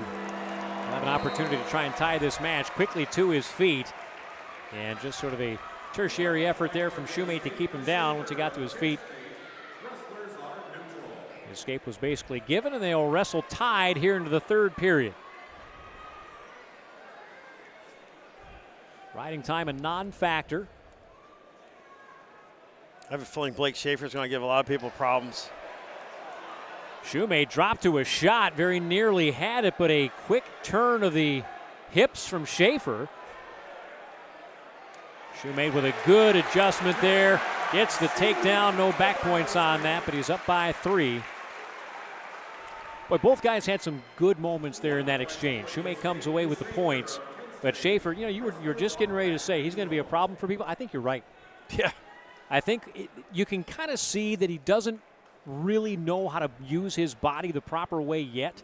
A: He'll have an opportunity to try and tie this match quickly to his feet. And just sort of a tertiary effort there from Shoemate to keep him down once he got to his feet. The escape was basically given, and they'll wrestle tied here into the third period. Riding time a non-factor.
B: I have a feeling Blake Schaefer's going to give a lot of people problems.
A: Shoemate dropped to a shot, very nearly had it, but a quick turn of the hips from Schaefer. Shoemate with a good adjustment there. Gets the takedown, no back points on that, but he's up by 3. Boy, both guys had some good moments there in that exchange. Shoemate comes away with the points, but Schaefer, you were just getting ready to say he's going to be a problem for people. I think you're right.
B: Yeah.
A: I think you can kind of see that he doesn't really know how to use his body the proper way yet.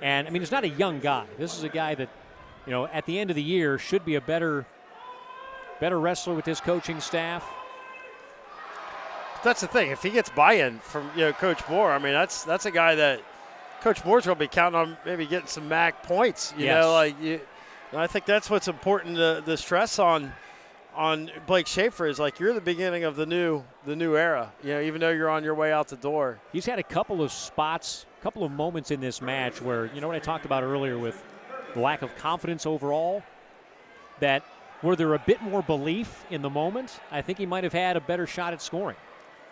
A: And, I mean, he's not a young guy. This is a guy that, at the end of the year should be a better wrestler with his coaching staff.
B: That's the thing. If he gets buy-in from Coach Moore, I mean, that's a guy that Coach Moore's going to be counting on maybe getting some MAC points. I think that's what's important to stress on Blake Schaefer is like you're the beginning of the new era. Even though you're on your way out the door.
A: He's had a couple of spots, a couple of moments in this match where what I talked about earlier with the lack of confidence overall, that were there a bit more belief in the moment, I think he might have had a better shot at scoring.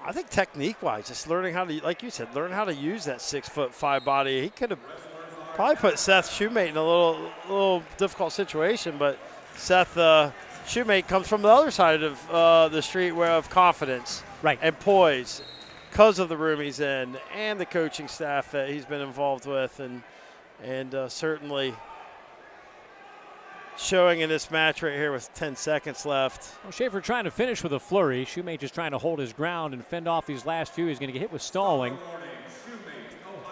B: I think technique-wise, just learning how to, like you said, learn how to use that 6'5" body. He could have probably put Seth Shoemate in a little difficult situation, but Seth Shoemate comes from the other side of the street of confidence and poise because of the room he's in and the coaching staff that he's been involved with, and certainly showing in this match right here with 10 seconds left.
A: Well, Schaefer trying to finish with a flurry. Shoemate just trying to hold his ground and fend off these last few. He's going to get hit with stalling.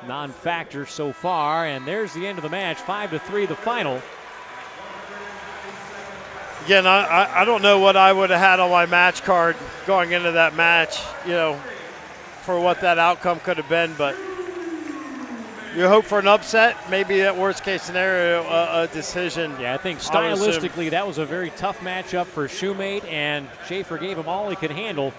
A: Non-factor so far, and there's the end of the match. 5-3 the final.
B: Again, I don't know what I would have had on my match card going into that match, for what that outcome could have been, but you hope for an upset, maybe at worst case scenario, a decision.
A: Yeah, I think stylistically that was a very tough matchup for Shoemate, and Schaefer gave him all he could handle.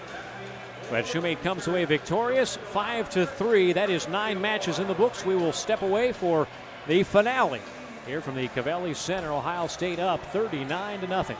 A: But Shoemate comes away victorious, 5-3. That is 9 matches in the books. We will step away for the finale here from the Cavelli Center. Ohio State up 39-0.